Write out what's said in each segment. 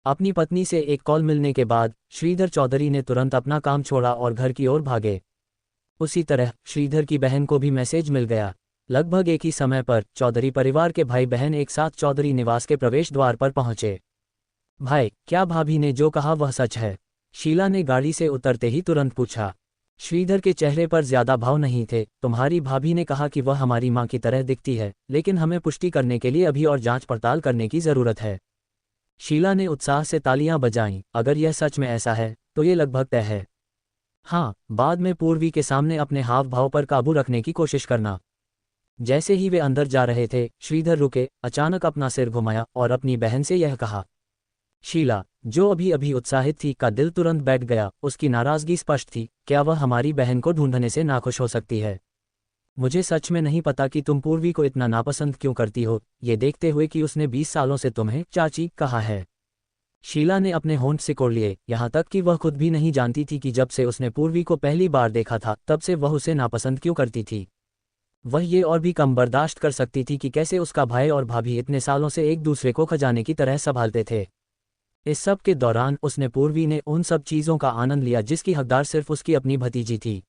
अपनी पत्नी से एक कॉल मिलने के बाद श्रीधर चौधरी ने तुरंत अपना काम छोड़ा और घर की ओर भागे। उसी तरह श्रीधर की बहन को भी मैसेज मिल गया। लगभग एक ही समय पर चौधरी परिवार के भाई बहन एक साथ चौधरी निवास के प्रवेश द्वार पर पहुंचे। भाई, क्या भाभी ने जो कहा वह सच है? शीला ने गाड़ी से उतरते ही तुरंत पूछा। श्रीधर के चेहरे पर ज्यादा भाव नहीं थे। तुम्हारी भाभी ने कहा कि वह हमारी मां की तरह दिखती है, लेकिन हमें पुष्टि करने के लिए अभी और जांच पड़ताल करने की जरूरत है। शीला ने उत्साह से तालियां बजाईं। अगर यह सच में ऐसा है तो ये लगभग तय है। हाँ, बाद में पूर्वी के सामने अपने हाव भाव पर काबू रखने की कोशिश करना। जैसे ही वे अंदर जा रहे थे, श्रीधर रुके, अचानक अपना सिर घुमाया और अपनी बहन से यह कहा। शीला, जो अभी अभी उत्साहित थी, का दिल तुरंत बैठ गया। उसकी नाराजगी स्पष्ट थी। क्या वह हमारी बहन को ढूंढने से नाखुश हो सकती है? मुझे सच में नहीं पता कि तुम पूर्वी को इतना नापसंद क्यों करती हो, ये देखते हुए कि उसने 20 सालों से तुम्हें चाची कहा है। शीला ने अपने होंठ सिकोड़ लिए, यहाँ तक कि वह खुद भी नहीं जानती थी कि जब से उसने पूर्वी को पहली बार देखा था तब से वह उसे नापसंद क्यों करती थी। वह ये और भी कम बर्दाश्त कर सकती थी कि कैसे उसका भाई और भाभी इतने सालों से एक दूसरे को खजाने की तरह संभालते थे। इस सब के दौरान उसने पूर्वी ने उन सब चीज़ों का आनंद लिया जिसकी हकदार सिर्फ उसकी अपनी भतीजी थी।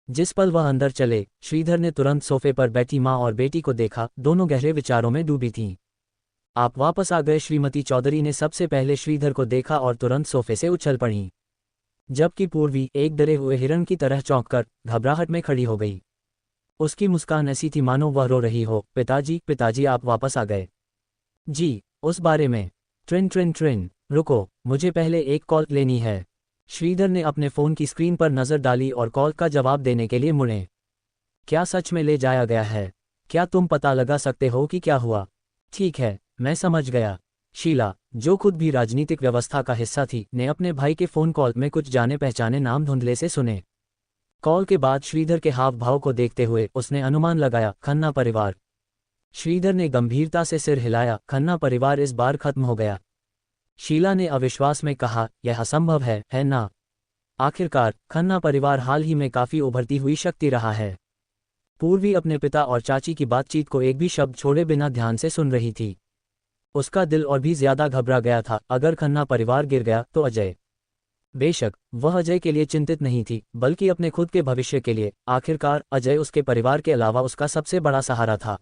जिस पल वह अंदर चले, श्रीधर ने तुरंत सोफे पर बैठी माँ और बेटी को देखा। दोनों गहरे विचारों में डूबी थीं। आप वापस आ गए? श्रीमती चौधरी ने सबसे पहले श्रीधर को देखा और तुरंत सोफे से उछल पड़ी, जबकि पूर्वी एक डरे हुए हिरण की तरह चौंककर घबराहट में खड़ी हो गई। उसकी मुस्कान ऐसी थी मानो वह रो रही हो। पिताजी, पिताजी, आप वापस आ गए? जी, उस बारे में। ट्रिन ट्रिन ट्रिन, रुको, मुझे पहले एक कॉल लेनी है। श्रीधर ने अपने फ़ोन की स्क्रीन पर नज़र डाली और कॉल का जवाब देने के लिए मुड़े। क्या सच में ले जाया गया है? क्या तुम पता लगा सकते हो कि क्या हुआ? ठीक है, मैं समझ गया। शीला, जो खुद भी राजनीतिक व्यवस्था का हिस्सा थी, ने अपने भाई के फ़ोन कॉल में कुछ जाने पहचाने नाम धुंधले से सुने। कॉल के बाद श्रीधर के हाव भाव को देखते हुए उसने अनुमान लगाया, खन्ना परिवार। श्रीधर ने गंभीरता से सिर हिलाया। खन्ना परिवार इस बार खत्म हो गया। शीला ने अविश्वास में कहा, यह असंभव है ना? आखिरकार खन्ना परिवार हाल ही में काफ़ी उभरती हुई शक्ति रहा है। पूर्वी अपने पिता और चाची की बातचीत को एक भी शब्द छोड़े बिना ध्यान से सुन रही थी। उसका दिल और भी ज्यादा घबरा गया था। अगर खन्ना परिवार गिर गया तो अजय। बेशक वह अजय के लिए चिंतित नहीं थी, बल्कि अपने खुद के भविष्य के लिए। आखिरकार अजय उसके परिवार के अलावा उसका सबसे बड़ा सहारा था।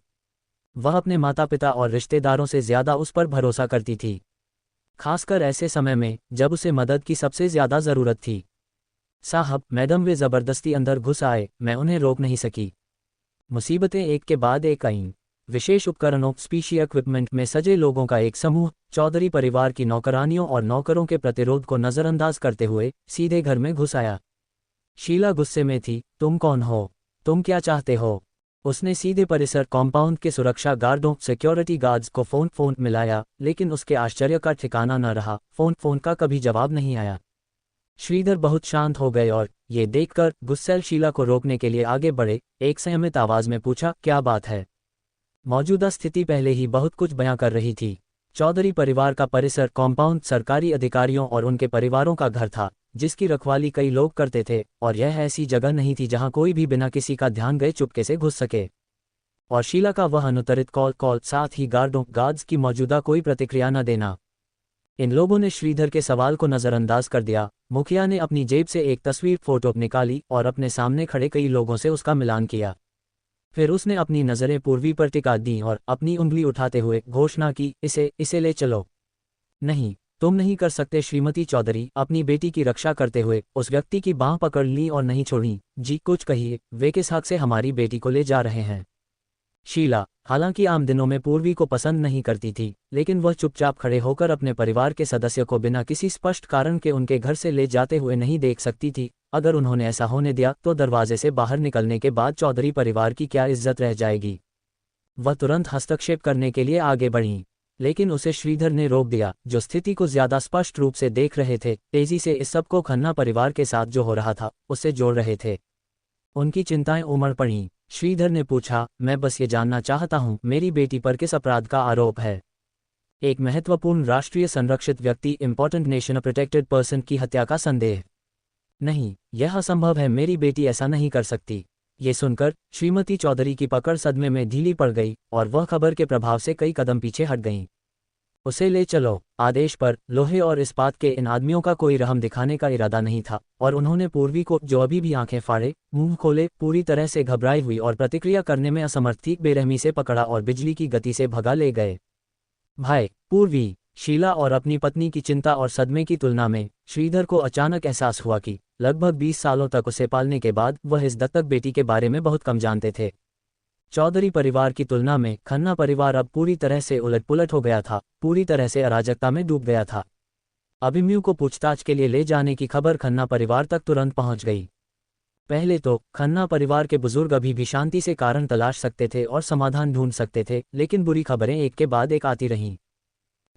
वह अपने माता पिता और रिश्तेदारों से ज्यादा उस पर भरोसा करती थी, खासकर ऐसे समय में जब उसे मदद की सबसे ज्यादा जरूरत थी। साहब, मैडम, वे जबरदस्ती अंदर घुस आए, मैं उन्हें रोक नहीं सकी। मुसीबतें एक के बाद एक आईं। विशेष उपकरणों स्पीशी इक्विपमेंट में सजे लोगों का एक समूह चौधरी परिवार की नौकरानियों और नौकरों के प्रतिरोध को नज़रअंदाज करते हुए सीधे घर में घुस आया। शीला गुस्से में थी। तुम कौन हो? तुम क्या चाहते हो? उसने सीधे परिसर कॉम्पाउंड के सुरक्षा गार्डों सिक्योरिटी गार्ड्स को फोन मिलाया, लेकिन उसके आश्चर्य का ठिकाना न रहा। फोन का कभी जवाब नहीं आया। श्रीधर बहुत शांत हो गए और ये देखकर गुस्सैल शीला को रोकने के लिए आगे बढ़े। एक संयमित आवाज में पूछा, क्या बात है? मौजूदा स्थिति पहले ही बहुत कुछ बयां कर रही थी। चौधरी परिवार का परिसर कॉम्पाउंड सरकारी अधिकारियों और उनके परिवारों का घर था, जिसकी रखवाली कई लोग करते थे, और यह ऐसी जगह नहीं थी जहां कोई भी बिना किसी का ध्यान गए चुपके से घुस सके। और शीला का वह अनुत्तरित कॉल, साथ ही गार्ड्स की मौजूदा कोई प्रतिक्रिया न देना। इन लोगों ने श्रीधर के सवाल को नज़रअंदाज कर दिया। मुखिया ने अपनी जेब से एक तस्वीर फोटो निकाली और अपने सामने खड़े कई लोगों से उसका मिलान किया। फिर उसने अपनी नज़रें पूर्वी पर टिका दी और अपनी उंगली उठाते हुए घोषणा की, इसे ले चलो। नहीं, तुम नहीं कर सकते श्रीमती चौधरी। अपनी बेटी की रक्षा करते हुए उस व्यक्ति की बांह पकड़ ली और नहीं छोड़ी। जी, कुछ कहिए, वे किस हक से हमारी बेटी को ले जा रहे हैं? शीला, हालांकि आम दिनों में पूर्वी को पसंद नहीं करती थी, लेकिन वह चुपचाप खड़े होकर अपने परिवार के सदस्य को बिना किसी स्पष्ट कारण के उनके घर से ले जाते हुए नहीं देख सकती थी। अगर उन्होंने ऐसा होने दिया तो दरवाजे से बाहर निकलने के बाद चौधरी परिवार की क्या इज्जत रह जाएगी? वह तुरंत हस्तक्षेप करने के लिए आगे बढ़ी, लेकिन उसे श्रीधर ने रोक दिया, जो स्थिति को ज्यादा स्पष्ट रूप से देख रहे थे। तेजी से इस सब को खन्ना परिवार के साथ जो हो रहा था उससे जोड़ रहे थे। उनकी चिंताएं उमड़ पड़ीं। श्रीधर ने पूछा, मैं बस ये जानना चाहता हूं, मेरी बेटी पर किस अपराध का आरोप है? एक महत्वपूर्ण राष्ट्रीय संरक्षित व्यक्ति, इंपॉर्टेंट नेशन प्रोटेक्टेड पर्सन की हत्या का संदेह? नहीं, यह असंभव है। मेरी बेटी ऐसा नहीं कर सकती। ये सुनकर श्रीमती चौधरी की पकड़ सदमे में ढीली पड़ गई और वह खबर के प्रभाव से कई कदम पीछे हट गईं। उसे ले चलो। आदेश पर लोहे और इस्पात के इन आदमियों का कोई रहम दिखाने का इरादा नहीं था, और उन्होंने पूर्वी को, जो अभी भी आंखें फाड़े मुंह खोले पूरी तरह से घबराई हुई और प्रतिक्रिया करने में असमर्थ थी, बेरहमी से पकड़ा और बिजली की गति से भगा ले गए। भाई पूर्वी, शीला और अपनी पत्नी की चिंता और सदमे की तुलना में श्रीधर को अचानक एहसास हुआ कि लगभग 20 सालों तक उसे पालने के बाद वह इस दत्तक बेटी के बारे में बहुत कम जानते थे। चौधरी परिवार की तुलना में खन्ना परिवार अब पूरी तरह से उलट-पुलट हो गया था, पूरी तरह से अराजकता में डूब गया था। अभिमन्यु को पूछताछ के लिए ले जाने की खबर खन्ना परिवार तक तुरंत पहुंच गई। पहले तो खन्ना परिवार के बुजुर्ग अभी भी शांति से कारण तलाश सकते थे और समाधान ढूंढ सकते थे, लेकिन बुरी खबरें एक के बाद एक आती रहीं।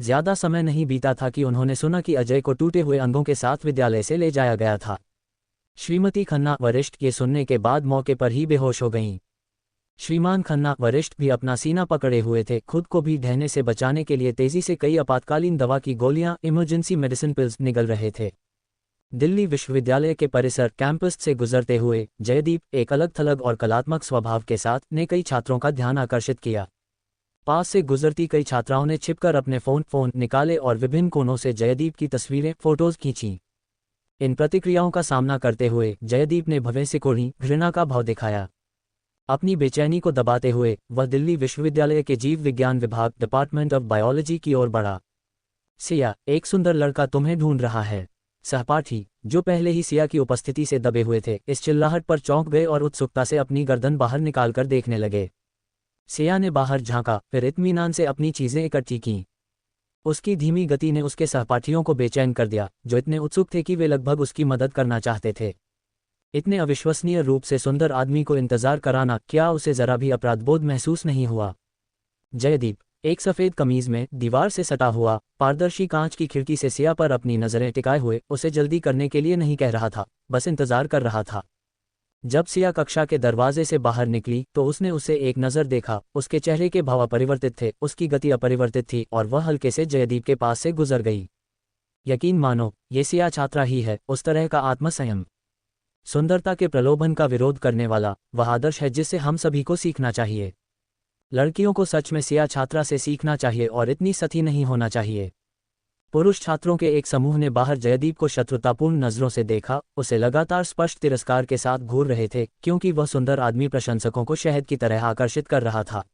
ज्यादा समय नहीं बीता था कि उन्होंने सुना कि अजय को टूटे हुए अंगों के साथ विद्यालय से ले जाया गया था। श्रीमती खन्ना वरिष्ठ ये सुनने के बाद मौके पर ही बेहोश हो गईं। श्रीमान खन्ना वरिष्ठ भी अपना सीना पकड़े हुए थे, खुद को भी ढहने से बचाने के लिए तेजी से कई आपातकालीन दवा की गोलियां, इमरजेंसी मेडिसिन पिल्स निगल रहे थे। दिल्ली विश्वविद्यालय के परिसर कैंपस से गुजरते हुए जयदीप, एक अलग थलग और कलात्मक स्वभाव के साथ, ने कई छात्रों का ध्यान आकर्षित किया। पास से गुजरती कई छात्राओं ने छिपकर अपने फोन निकाले और विभिन्न कोनों से जयदीप की तस्वीरें, फोटोज खींची। इन प्रतिक्रियाओं का सामना करते हुए जयदीप ने भव्य को घृणा का भाव दिखाया। अपनी बेचैनी को दबाते हुए वह दिल्ली विश्वविद्यालय के जीव विज्ञान विभाग, डिपार्टमेंट ऑफ बायोलॉजी की ओर बढ़ा। सिया, एक सुंदर लड़का तुम्हें ढूंढ रहा है। सहपाठी, जो पहले ही सिया की उपस्थिति से दबे हुए थे, इस चिल्लाहट पर चौंक गए और उत्सुकता से अपनी गर्दन बाहर निकालकर देखने लगे। सिया ने बाहर झांका, फिर इत्मीनान से अपनी चीजें इकट्ठी कीं। उसकी धीमी गति ने उसके सहपाठियों को बेचैन कर दिया, जो इतने उत्सुक थे कि वे लगभग उसकी मदद करना चाहते थे। इतने अविश्वसनीय रूप से सुंदर आदमी को इंतजार कराना, क्या उसे जरा भी अपराधबोध महसूस नहीं हुआ? जयदीप, एक सफेद कमीज में, दीवार से सटा हुआ, पारदर्शी कांच की खिड़की से सिया पर अपनी नजरें टिकाए हुए, उसे जल्दी करने के लिए नहीं कह रहा था, बस इंतजार कर रहा था। जब सिया कक्षा के दरवाजे से बाहर निकली तो उसने उसे एक नज़र देखा। उसके चेहरे के भाव अपरिवर्तित थे, उसकी गति अपरिवर्तित थी, और वह हल्के से जयदीप के पास से गुजर गई। यकीन मानो, ये सिया छात्रा ही है, उस तरह का आत्मसंयम, सुंदरता के प्रलोभन का विरोध करने वाला, वह आदर्श है जिससे हम सभी को सीखना चाहिए। लड़कियों को सच में सिया छात्रा से सीखना चाहिए और इतनी सती नहीं होना चाहिए। पुरुष छात्रों के एक समूह ने बाहर जयदीप को शत्रुतापूर्ण नजरों से देखा, उसे लगातार स्पष्ट तिरस्कार के साथ घूर रहे थे, क्योंकि वह सुंदर आदमी प्रशंसकों को शहद की तरह आकर्षित कर रहा था।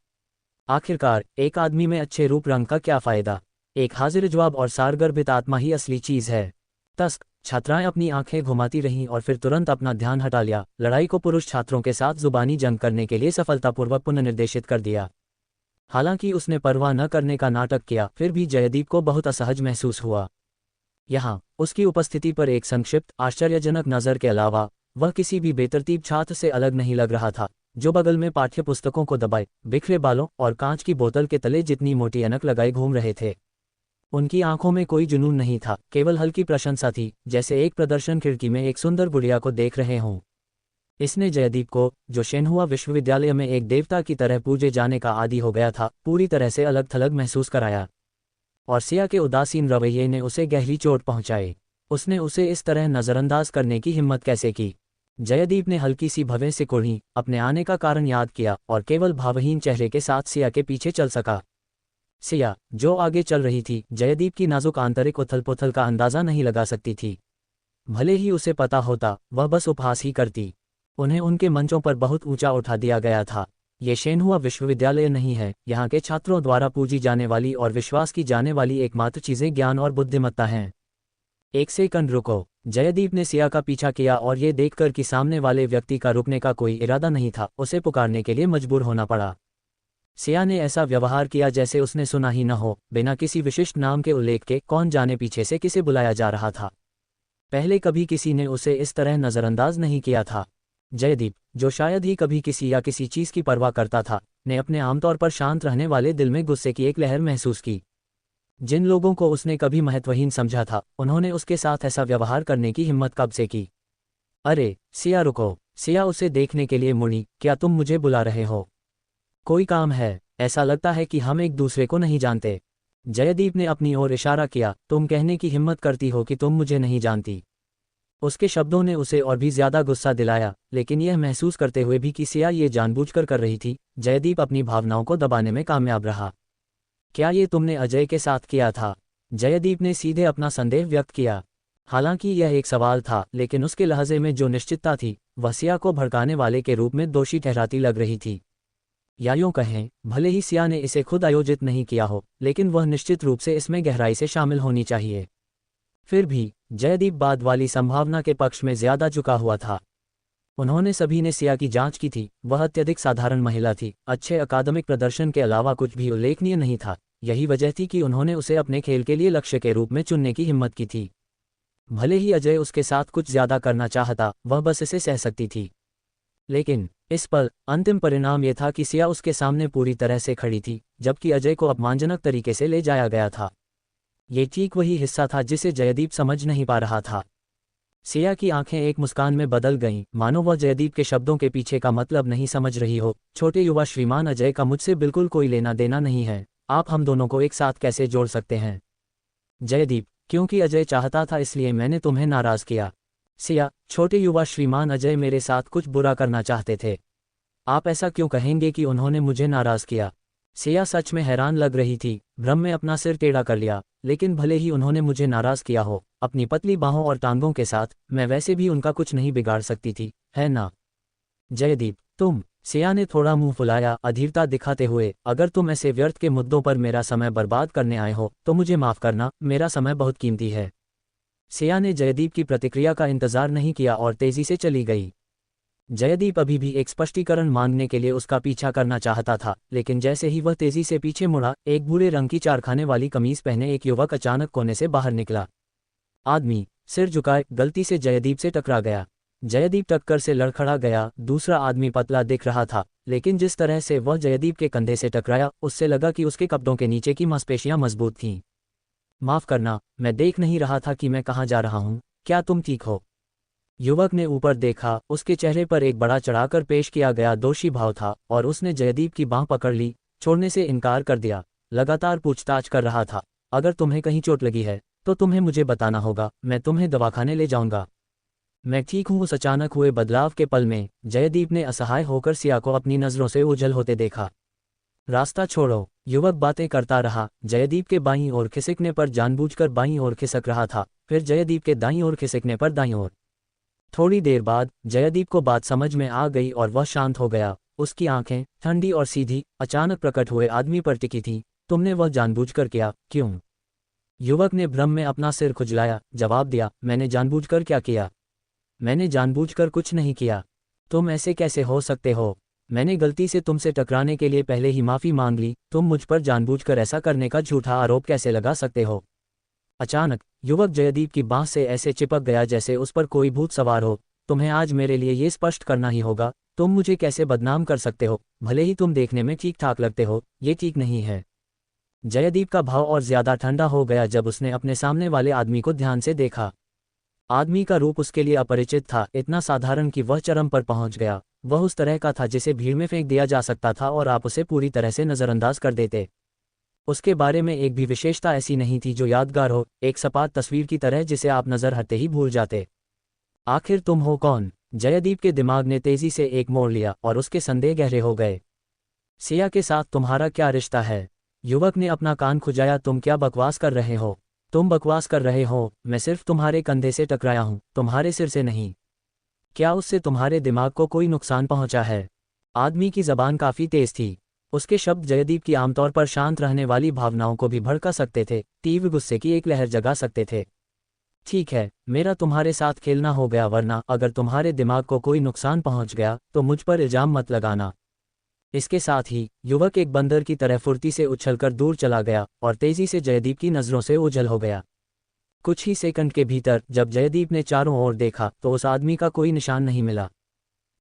आखिरकार, एक आदमी में अच्छे रूप रंग का क्या फायदा? एक हाजिर जवाब और सारगर्भित आत्मा ही असली चीज है। तस्क, छात्राएं अपनी आंखें घुमाती रहीं और फिर तुरंत अपना ध्यान हटा लिया। लड़ाई को पुरुष छात्रों के साथ जुबानी जंग करने के लिए सफलतापूर्वक पुनर्निर्देशित कर दिया। हालांकि उसने परवाह न करने का नाटक किया, फिर भी जयदीप को बहुत असहज महसूस हुआ। यहाँ उसकी उपस्थिति पर एक संक्षिप्त, आश्चर्यजनक नज़र के अलावा वह किसी भी बेतरतीब छात्र से अलग नहीं लग रहा था, जो बगल में पाठ्य पुस्तकों को दबाए, बिखरे बालों और कांच की बोतल के तले जितनी मोटी ऐनक लगाए घूम रहे थे। उनकी आंखों में कोई जुनून नहीं था, केवल हल्की प्रशंसा थी, जैसे एक प्रदर्शन खिड़की में एक सुंदर गुड़िया को देख रहे हों। इसने जयदीप को, जो शेनहुआ विश्वविद्यालय में एक देवता की तरह पूजे जाने का आदी हो गया था, पूरी तरह से अलग थलग महसूस कराया। और सिया के उदासीन रवैये ने उसे गहरी चोट पहुंचाई। उसने उसे इस तरह नज़रअंदाज करने की हिम्मत कैसे की? जयदीप ने हल्की सी भवें से कुढ़ी, अपने आने का कारण याद किया और केवल भावहीन चेहरे के साथ सिया के पीछे चल सका। सिया, जो आगे चल रही थी, जयदीप की नाजुक आंतरिक उथल-पुथल का अंदाजा नहीं लगा सकती थी। भले ही उसे पता होता, वह बस उपहास ही करती। उन्हें उनके मंचों पर बहुत ऊंचा उठा दिया गया था। ये शेनहुआ विश्वविद्यालय नहीं है, यहाँ के छात्रों द्वारा पूजी जाने वाली और विश्वास की जाने वाली एकमात्र चीज़ें ज्ञान और बुद्धिमत्ता हैं। एक सेकंड रुको। जयदीप ने सिया का पीछा किया और ये देखकर कि सामने वाले व्यक्ति का रुकने का कोई इरादा नहीं था, उसे पुकारने के लिए मजबूर होना पड़ा। सिया ने ऐसा व्यवहार किया जैसे उसने सुना ही न हो, बिना किसी विशिष्ट नाम के उल्लेख के, कौन जाने पीछे से किसे बुलाया जा रहा था। पहले कभी किसी ने उसे इस तरह नज़रअंदाज नहीं किया था। जयदीप, जो शायद ही कभी किसी या किसी चीज़ की परवाह करता था, ने अपने आमतौर पर शांत रहने वाले दिल में गुस्से की एक लहर महसूस की। जिन लोगों को उसने कभी महत्वहीन समझा था, उन्होंने उसके साथ ऐसा व्यवहार करने की हिम्मत कब से की? अरे सिया, रुको। सिया उसे देखने के लिए मुड़ी। क्या तुम मुझे बुला रहे हो? कोई काम है? ऐसा लगता है कि हम एक दूसरे को नहीं जानते। जयदीप ने अपनी ओर इशारा किया। तुम कहने की हिम्मत करती हो कि तुम मुझे नहीं जानती? उसके शब्दों ने उसे और भी ज्यादा गुस्सा दिलाया, लेकिन यह महसूस करते हुए भी कि सिया ये जानबूझकर कर रही थी, जयदीप अपनी भावनाओं को दबाने में कामयाब रहा। क्या ये तुमने अजय के साथ किया था? जयदीप ने सीधे अपना संदेह व्यक्त किया। हालांकि यह एक सवाल था, लेकिन उसके लहजे में जो निश्चितता थी वह सिया को भड़काने वाले के रूप में दोषी ठहराती लग रही थी। या यूं कहें, भले ही सिया ने इसे खुद आयोजित नहीं किया हो, लेकिन वह निश्चित रूप से इसमें गहराई से शामिल होनी चाहिए। फिर भी जयदीप बाद वाली संभावना के पक्ष में ज्यादा झुका हुआ था। उन्होंने सभी ने सिया की जांच की थी। वह अत्यधिक साधारण महिला थी, अच्छे अकादमिक प्रदर्शन के अलावा कुछ भी उल्लेखनीय नहीं था। यही वजह थी कि उन्होंने उसे अपने खेल के लिए लक्ष्य के रूप में चुनने की हिम्मत की थी। भले ही अजय उसके साथ कुछ ज्यादा करना चाहता, वह बस इसे सह सकती थी। लेकिन इस पल अंतिम परिणाम यह था कि सिया उसके सामने पूरी तरह से खड़ी थी, जबकि अजय को अपमानजनक तरीके से ले जाया गया था। ये ठीक वही हिस्सा था जिसे जयदीप समझ नहीं पा रहा था। सिया की आंखें एक मुस्कान में बदल गईं, मानो वह जयदीप के शब्दों के पीछे का मतलब नहीं समझ रही हो। छोटे युवा श्रीमान, अजय का मुझसे बिल्कुल कोई लेना देना नहीं है। आप हम दोनों को एक साथ कैसे जोड़ सकते हैं? जयदीप, क्योंकि अजय चाहता था इसलिए मैंने तुम्हें नाराज किया। सिया, छोटे युवा श्रीमान, अजय मेरे साथ कुछ बुरा करना चाहते थे। आप ऐसा क्यों कहेंगे कि उन्होंने मुझे नाराज किया? सिया सच में हैरान लग रही थी, भ्रम में अपना सिर टेढ़ा कर लिया। लेकिन भले ही उन्होंने मुझे नाराज किया हो, अपनी पतली बाहों और टांगों के साथ, मैं वैसे भी उनका कुछ नहीं बिगाड़ सकती थी, है ना? जयदीप, तुम? सिया ने थोड़ा मुंह फुलाया, अधीरता दिखाते हुए। अगर तुम ऐसे व्यर्थ के मुद्दों पर मेरा समय बर्बाद करने आए हो तो मुझे माफ करना, मेरा समय बहुत कीमती है। सिया ने जयदीप की प्रतिक्रिया का इंतजार नहीं किया और तेजी से चली गई। जयदीप अभी भी एक स्पष्टीकरण मांगने के लिए उसका पीछा करना चाहता था, लेकिन जैसे ही वह तेजी से पीछे मुड़ा, एक भूरे रंग की चारखाने वाली कमीज पहने एक युवक अचानक कोने से बाहर निकला। आदमी सिर झुकाए गलती से जयदीप से टकरा गया। जयदीप टक्कर से लड़खड़ा गया। दूसरा आदमी पतला दिख रहा था, लेकिन जिस तरह से वह जयदीप के कंधे से टकराया, उससे लगा कि उसके कपड़ों के नीचे की मांसपेशियां मजबूत थीं। माफ करना, मैं देख नहीं रहा था कि मैं कहाँ जा रहा हूँ। क्या तुम ठीक हो? युवक ने ऊपर देखा। उसके चेहरे पर एक बड़ा चढ़ाकर पेश किया गया दोषी भाव था, और उसने जयदीप की बांह पकड़ ली, छोड़ने से इनकार कर दिया। लगातार पूछताछ कर रहा था। अगर तुम्हें कहीं चोट लगी है तो तुम्हें मुझे बताना होगा, मैं तुम्हें दवाखाने ले जाऊंगा। मैं ठीक हूँ। उस अचानक हुए बदलाव के पल में जयदीप ने असहाय होकर सिया को अपनी नजरों से ओझल होते देखा। रास्ता छोड़ो, युवक बातें करता रहा। जयदीप के बाईं ओर खिसकने पर जानबूझकर बाईं ओर खिसक रहा था, फिर जयदीप के दाईं ओर खिसकने पर दाईं ओर। थोड़ी देर बाद जयदीप को बात समझ में आ गई और वह शांत हो गया। उसकी आंखें ठंडी और सीधी अचानक प्रकट हुए आदमी पर टिकी थीं। तुमने वह जानबूझकर किया, क्यों? युवक ने भ्रम में अपना सिर खुजलाया, जवाब दिया, मैंने जानबूझकर क्या किया? मैंने जानबूझकर कुछ नहीं किया। तुम ऐसे कैसे हो सकते हो? मैंने गलती से तुमसे टकराने के लिए पहले ही माफी मांग ली। तुम मुझ पर जानबूझकर ऐसा करने का झूठा आरोप कैसे लगा सकते हो? अचानक युवक जयदीप की बांह से ऐसे चिपक गया जैसे उस पर कोई भूत सवार हो। तुम्हें आज मेरे लिए ये स्पष्ट करना ही होगा, तुम मुझे कैसे बदनाम कर सकते हो? भले ही तुम देखने में ठीक ठाक लगते हो, ये ठीक नहीं है। जयदीप का भाव और ज्यादा ठंडा हो गया जब उसने अपने सामने वाले आदमी को ध्यान से देखा। आदमी का रूप उसके लिए अपरिचित था, इतना साधारण कि वह चरम पर पहुंच गया। वह उस तरह का था जिसे भीड़ में फेंक दिया जा सकता था और आप उसे पूरी तरह से नजरअंदाज कर देते। उसके बारे में एक भी विशेषता ऐसी नहीं थी जो यादगार हो, एक सपाट तस्वीर की तरह जिसे आप नजर हटते ही भूल जाते। आखिर तुम हो कौन? जयदीप के दिमाग ने तेजी से एक मोड़ लिया और उसके संदेह गहरे हो गए। सिया के साथ तुम्हारा क्या रिश्ता है? युवक ने अपना कान खुजाया। तुम क्या बकवास कर रहे हो? तुम बकवास कर रहे हो। मैं सिर्फ तुम्हारे कंधे से टकराया हूं, तुम्हारे सिर से नहीं। क्या उससे तुम्हारे दिमाग को कोई नुकसान पहुंचा है? आदमी की जबान काफी तेज थी। उसके शब्द जयदीप की आमतौर पर शांत रहने वाली भावनाओं को भी भड़का सकते थे, तीव्र गुस्से की एक लहर जगा सकते थे। ठीक है, मेरा तुम्हारे साथ खेलना हो गया, वरना अगर तुम्हारे दिमाग को कोई नुकसान पहुंच गया तो मुझ पर इल्जाम मत लगाना। इसके साथ ही युवक एक बंदर की तरह फुर्ती से उछलकर दूर चला गया और तेजी से जयदीप की नजरों से ओझल हो गया। कुछ ही सेकंड के भीतर जब जयदीप ने चारों ओर देखा तो उस आदमी का कोई निशान नहीं मिला।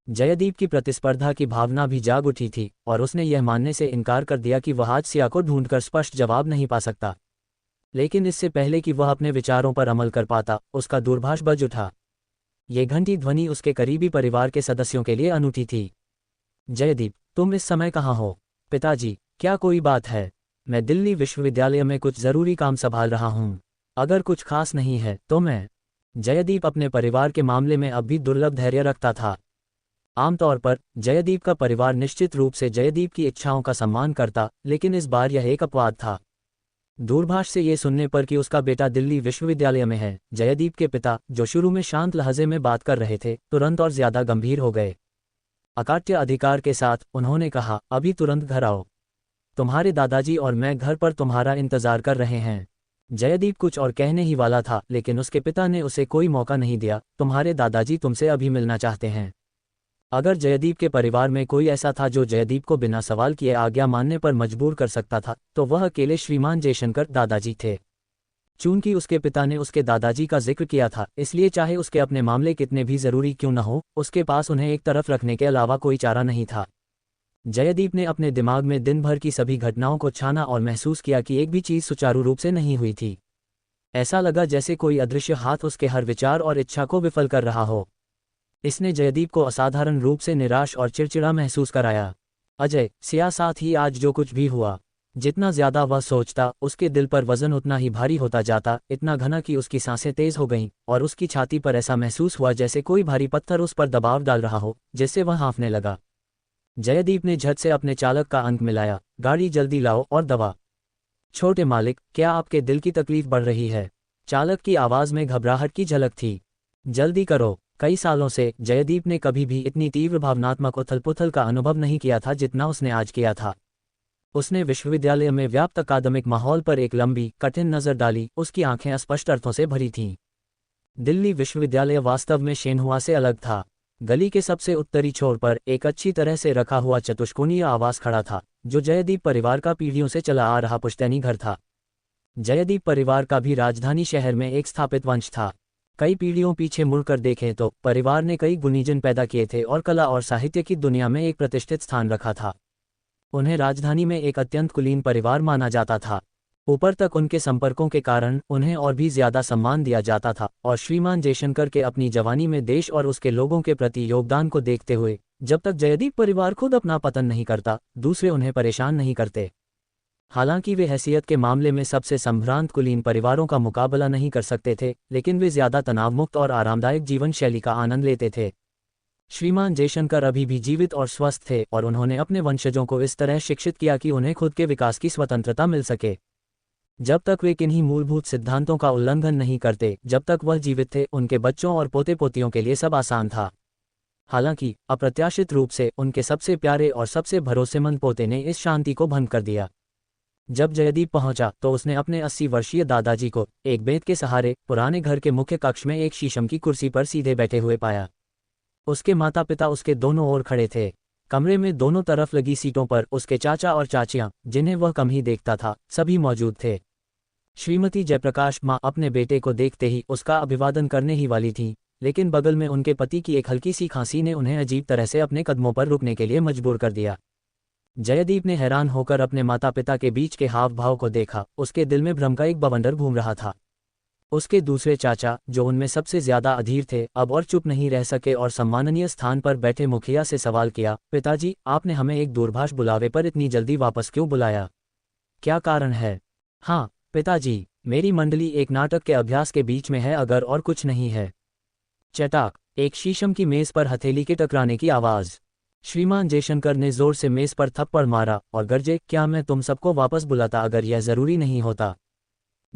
जयदीप की प्रतिस्पर्धा की भावना भी जाग उठी थी और उसने यह मानने से इनकार कर दिया कि वह आज सिया को ढूंढकर स्पष्ट जवाब नहीं पा सकता। लेकिन इससे पहले कि वह अपने विचारों पर अमल कर पाता, उसका दूरभाष बज उठा। ये घंटी ध्वनि उसके करीबी परिवार के सदस्यों के लिए अनूठी थी। जयदीप, तुम इस समय कहाँ हो? पिताजी, क्या कोई बात है? मैं दिल्ली विश्वविद्यालय में कुछ जरूरी काम संभाल रहा हूँ। अगर कुछ खास नहीं है तो मैं। जयदीप अपने परिवार के मामले में अब भी दुर्लभ धैर्य रखता था। आमतौर पर जयदीप का परिवार निश्चित रूप से जयदीप की इच्छाओं का सम्मान करता, लेकिन इस बार यह एक अपवाद था। दूरभाष से ये सुनने पर कि उसका बेटा दिल्ली विश्वविद्यालय में है, जयदीप के पिता, जो शुरू में शांत लहजे में बात कर रहे थे, तुरंत और ज्यादा गंभीर हो गए। अकाट्य अधिकार के साथ उन्होंने कहा, अभी तुरंत घर आओ। तुम्हारे दादाजी और मैं घर पर तुम्हारा इंतजार कर रहे हैं। जयदीप कुछ और कहने ही वाला था, लेकिन उसके पिता ने उसे कोई मौका नहीं दिया। तुम्हारे दादाजी तुमसे अभी मिलना चाहते हैं। अगर जयदीप के परिवार में कोई ऐसा था जो जयदीप को बिना सवाल किए आज्ञा मानने पर मजबूर कर सकता था, तो वह अकेले श्रीमान जयशंकर दादाजी थे। चूंकि उसके पिता ने उसके दादाजी का जिक्र किया था, इसलिए चाहे उसके अपने मामले कितने भी जरूरी क्यों न हो, उसके पास उन्हें एक तरफ रखने के अलावा कोई चारा नहीं था। जयदीप ने अपने दिमाग में दिन भर की सभी घटनाओं को छाना और महसूस किया कि एक भी चीज सुचारू रूप से नहीं हुई थी। ऐसा लगा जैसे कोई अदृश्य हाथ उसके हर विचार और इच्छा को विफल कर रहा हो। इसने जयदीप को असाधारण रूप से निराश और चिड़चिड़ा महसूस कराया। अजय सिया साथ ही आज जो कुछ भी हुआ, जितना ज्यादा वह सोचता, उसके दिल पर वजन उतना ही भारी होता जाता, इतना घना कि उसकी सांसें तेज हो गईं और उसकी छाती पर ऐसा महसूस हुआ जैसे कोई भारी पत्थर उस पर दबाव डाल रहा हो, जिससे वह हाँफने लगा। जयदीप ने झट से अपने चालक का अंक मिलाया, गाड़ी जल्दी लाओ और दवा। छोटे मालिक, क्या आपके दिल की तकलीफ बढ़ रही है? चालक की आवाज में घबराहट की झलक थी। जल्दी करो। कई सालों से जयदीप ने कभी भी इतनी तीव्र भावनात्मक उथल-पुथल का अनुभव नहीं किया था जितना उसने आज किया था। उसने विश्वविद्यालय में व्याप्त अकादमिक माहौल पर एक लंबी, कठिन नजर डाली, उसकी आंखें अस्पष्ट अर्थों से भरी थीं। दिल्ली विश्वविद्यालय वास्तव में शेनहुआ से अलग था। गली के सबसे उत्तरी छोर पर एक अच्छी तरह से रखा हुआ चतुष्कोणीय आवास खड़ा था, जो जयदीप परिवार का पीढ़ियों से चला आ रहा पुश्तैनी घर था। जयदीप परिवार का भी राजधानी शहर में एक स्थापित वंश था। कई पीढ़ियों पीछे मुड़कर देखें तो परिवार ने कई गुणीजन पैदा किए थे और कला और साहित्य की दुनिया में एक प्रतिष्ठित स्थान रखा था। उन्हें राजधानी में एक अत्यंत कुलीन परिवार माना जाता था। ऊपर तक उनके संपर्कों के कारण उन्हें और भी ज्यादा सम्मान दिया जाता था, और श्रीमान जयशंकर के अपनी जवानी में देश और उसके लोगों के प्रति योगदान को देखते हुए, जब तक जयदीप परिवार खुद अपना पतन नहीं करता, दूसरे उन्हें परेशान नहीं करते। हालांकि वे हैसियत के मामले में सबसे संभ्रांत कुलीन परिवारों का मुकाबला नहीं कर सकते थे, लेकिन वे ज्यादा तनावमुक्त और आरामदायक जीवन शैली का आनंद लेते थे। श्रीमान जयशंकर अभी भी जीवित और स्वस्थ थे, और उन्होंने अपने वंशजों को इस तरह शिक्षित किया कि उन्हें खुद के विकास की स्वतंत्रता मिल सके। जब तक वे किन्हीं मूलभूत सिद्धांतों का उल्लंघन नहीं करते, जब तक वह जीवित थे, उनके बच्चों और पोते पोतियों के लिए सब आसान था। हालांकि अप्रत्याशित रूप से उनके सबसे प्यारे और सबसे भरोसेमंद पोते ने इस शांति को भंग कर दिया। जब जयदीप पहुंचा तो उसने अपने 80 वर्षीय दादाजी को एक बेंत के सहारे पुराने घर के मुख्य कक्ष में एक शीशम की कुर्सी पर सीधे बैठे हुए पाया। उसके माता पिता उसके दोनों ओर खड़े थे। कमरे में दोनों तरफ लगी सीटों पर उसके चाचा और चाचियां, जिन्हें वह कम ही देखता था, सभी मौजूद थे। श्रीमती जयप्रकाश माँ अपने बेटे को देखते ही उसका अभिवादन करने ही वाली थी, लेकिन बगल में उनके पति की एक हल्की सी खांसी ने उन्हें अजीब तरह से अपने कदमों पर रुकने के लिए मजबूर कर दिया। जयदीप ने हैरान होकर अपने माता पिता के बीच के हाव भाव को देखा। उसके दिल में भ्रम का एक बवंडर घूम रहा था। उसके दूसरे चाचा, जो उनमें सबसे ज्यादा अधीर थे, अब और चुप नहीं रह सके और सम्माननीय स्थान पर बैठे मुखिया से सवाल किया, पिताजी, आपने हमें एक दूरभाष बुलावे पर इतनी जल्दी वापस क्यों बुलाया? क्या कारण है? हाँ पिताजी, मेरी मंडली एक नाटक के अभ्यास के बीच में है, अगर और कुछ नहीं है। चटाक, एक शीशम की मेज पर हथेली के टकराने की आवाज। श्रीमान जयशंकर ने जोर से मेज पर थप्पड़ मारा और गरजे, क्या मैं तुम सबको वापस बुलाता अगर यह जरूरी नहीं होता?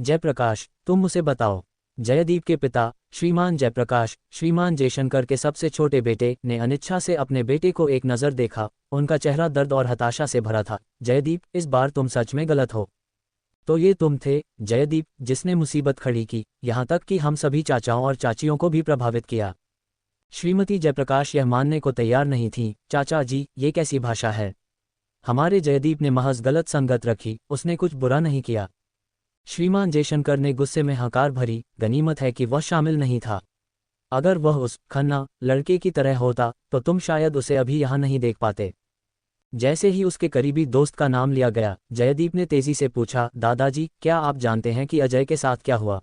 जयप्रकाश, तुम उसे बताओ। जयदीप के पिता, श्रीमान जयप्रकाश, श्रीमान जयशंकर के सबसे छोटे बेटे, ने अनिच्छा से अपने बेटे को एक नज़र देखा। उनका चेहरा दर्द और हताशा से भरा था। जयदीप, इस बार तुम सच में गलत हो। तो ये तुम थे, जयदीप, जिसने मुसीबत खड़ी की, यहाँ तक कि हम सभी चाचाओं और चाचियों को भी प्रभावित किया। श्रीमती जयप्रकाश यह मानने को तैयार नहीं थी। चाचा जी, ये कैसी भाषा है? हमारे जयदीप ने महज गलत संगत रखी, उसने कुछ बुरा नहीं किया। श्रीमान जयशंकर ने गुस्से में हकार भरी, गनीमत है कि वह शामिल नहीं था। अगर वह उस खन्ना लड़के की तरह होता तो तुम शायद उसे अभी यहाँ नहीं देख पाते। जैसे ही उसके करीबी दोस्त का नाम लिया गया, जयदीप ने तेजी से पूछा, दादाजी, क्या आप जानते हैं कि अजय के साथ क्या हुआ?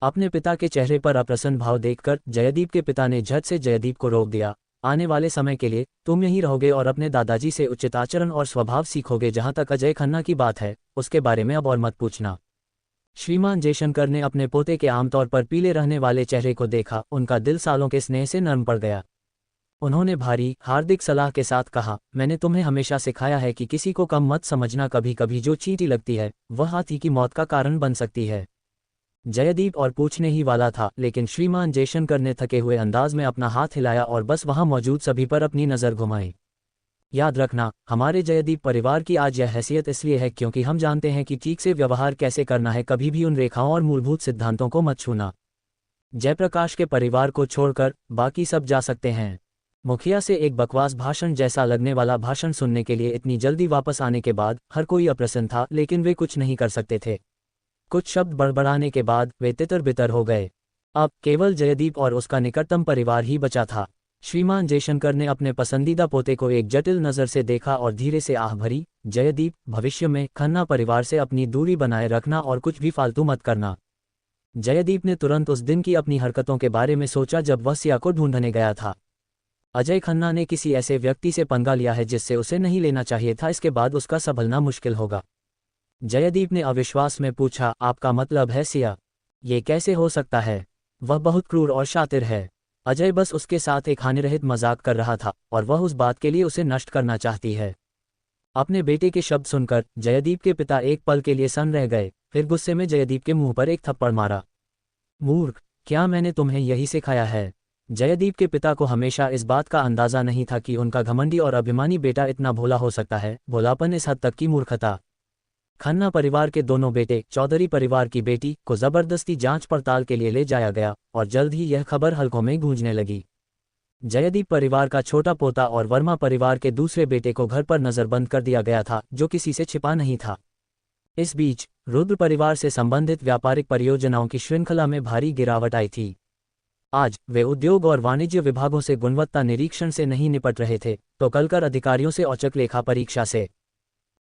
अपने पिता के चेहरे पर अप्रसन्न भाव देखकर जयदीप के पिता ने झट से जयदीप को रोक दिया। आने वाले समय के लिए तुम यहीं रहोगे और अपने दादाजी से उचित आचरण और स्वभाव सीखोगे। जहां तक अजय खन्ना की बात है, उसके बारे में अब और मत पूछना। श्रीमान जयशंकर ने अपने पोते के आमतौर पर पीले रहने वाले चेहरे को देखा। उनका दिल सालों के स्नेह से नरम पड़ गया। उन्होंने भारी हार्दिक सलाह के साथ कहा, मैंने तुम्हें हमेशा सिखाया है कि किसी को कम मत समझना, कभी कभी जो चींटी लगती है वह हाथी की मौत का कारण बन सकती है। जयदीप और पूछने ही वाला था, लेकिन श्रीमान जयशंकर ने थके हुए अंदाज में अपना हाथ हिलाया और बस वहां मौजूद सभी पर अपनी नज़र घुमाई। याद रखना, हमारे जयदीप परिवार की आज यह हैसियत इसलिए है क्योंकि हम जानते हैं कि ठीक से व्यवहार कैसे करना है, कभी भी उन रेखाओं और मूलभूत सिद्धांतों को मत छूना। जयप्रकाश के परिवार को छोड़कर बाकी सब जा सकते हैं। मुखिया से एक बकवास भाषण जैसा लगने वाला भाषण सुनने के लिए इतनी जल्दी वापस आने के बाद हर कोई अप्रसन्न था, लेकिन वे कुछ नहीं कर सकते थे। कुछ शब्द बड़बड़ाने के बाद वे तितर बितर हो गए। अब केवल जयदीप और उसका निकटतम परिवार ही बचा था। श्रीमान जयशंकर ने अपने पसंदीदा पोते को एक जटिल नज़र से देखा और धीरे से आह भरी, जयदीप, भविष्य में खन्ना परिवार से अपनी दूरी बनाए रखना और कुछ भी फालतू मत करना। जयदीप ने तुरंत उस दिन की अपनी हरकतों के बारे में सोचा जब वह सिया को ढूंढने गया था। अजय खन्ना ने किसी ऐसे व्यक्ति से पंगा लिया है जिससे उसे नहीं लेना चाहिए था, इसके बाद उसका संभलना मुश्किल होगा। जयदीप ने अविश्वास में पूछा, आपका मतलब है सिया? ये कैसे हो सकता है? वह बहुत क्रूर और शातिर है। अजय बस उसके साथ एक हानिरहित मजाक कर रहा था और वह उस बात के लिए उसे नष्ट करना चाहती है। अपने बेटे के शब्द सुनकर जयदीप के पिता एक पल के लिए सन्न रह गए, फिर गुस्से में जयदीप के मुंह पर एक थप्पड़ मारा। मूर्ख, क्या मैंने तुम्हें यही सिखाया है? जयदीप के पिता को हमेशा इस बात का अंदाजा नहीं था कि उनका घमंडी और अभिमानी बेटा इतना भोला हो सकता है। भोलापन इस हद तक की मूर्खता। खन्ना परिवार के दोनों बेटे चौधरी परिवार की बेटी को जबरदस्ती जांच पड़ताल के लिए ले जाया गया और जल्द ही यह खबर हलकों में गूंजने लगी। जयदीप परिवार का छोटा पोता और वर्मा परिवार के दूसरे बेटे को घर पर नजरबंद कर दिया गया था, जो किसी से छिपा नहीं था। इस बीच रुद्र परिवार से संबंधित व्यापारिक परियोजनाओं की श्रृंखला में भारी गिरावट आई थी। आज वे उद्योग और वाणिज्य विभागों से गुणवत्ता निरीक्षण से नहीं निपट रहे थे, तो कलकर अधिकारियों से औचक लेखा परीक्षा से।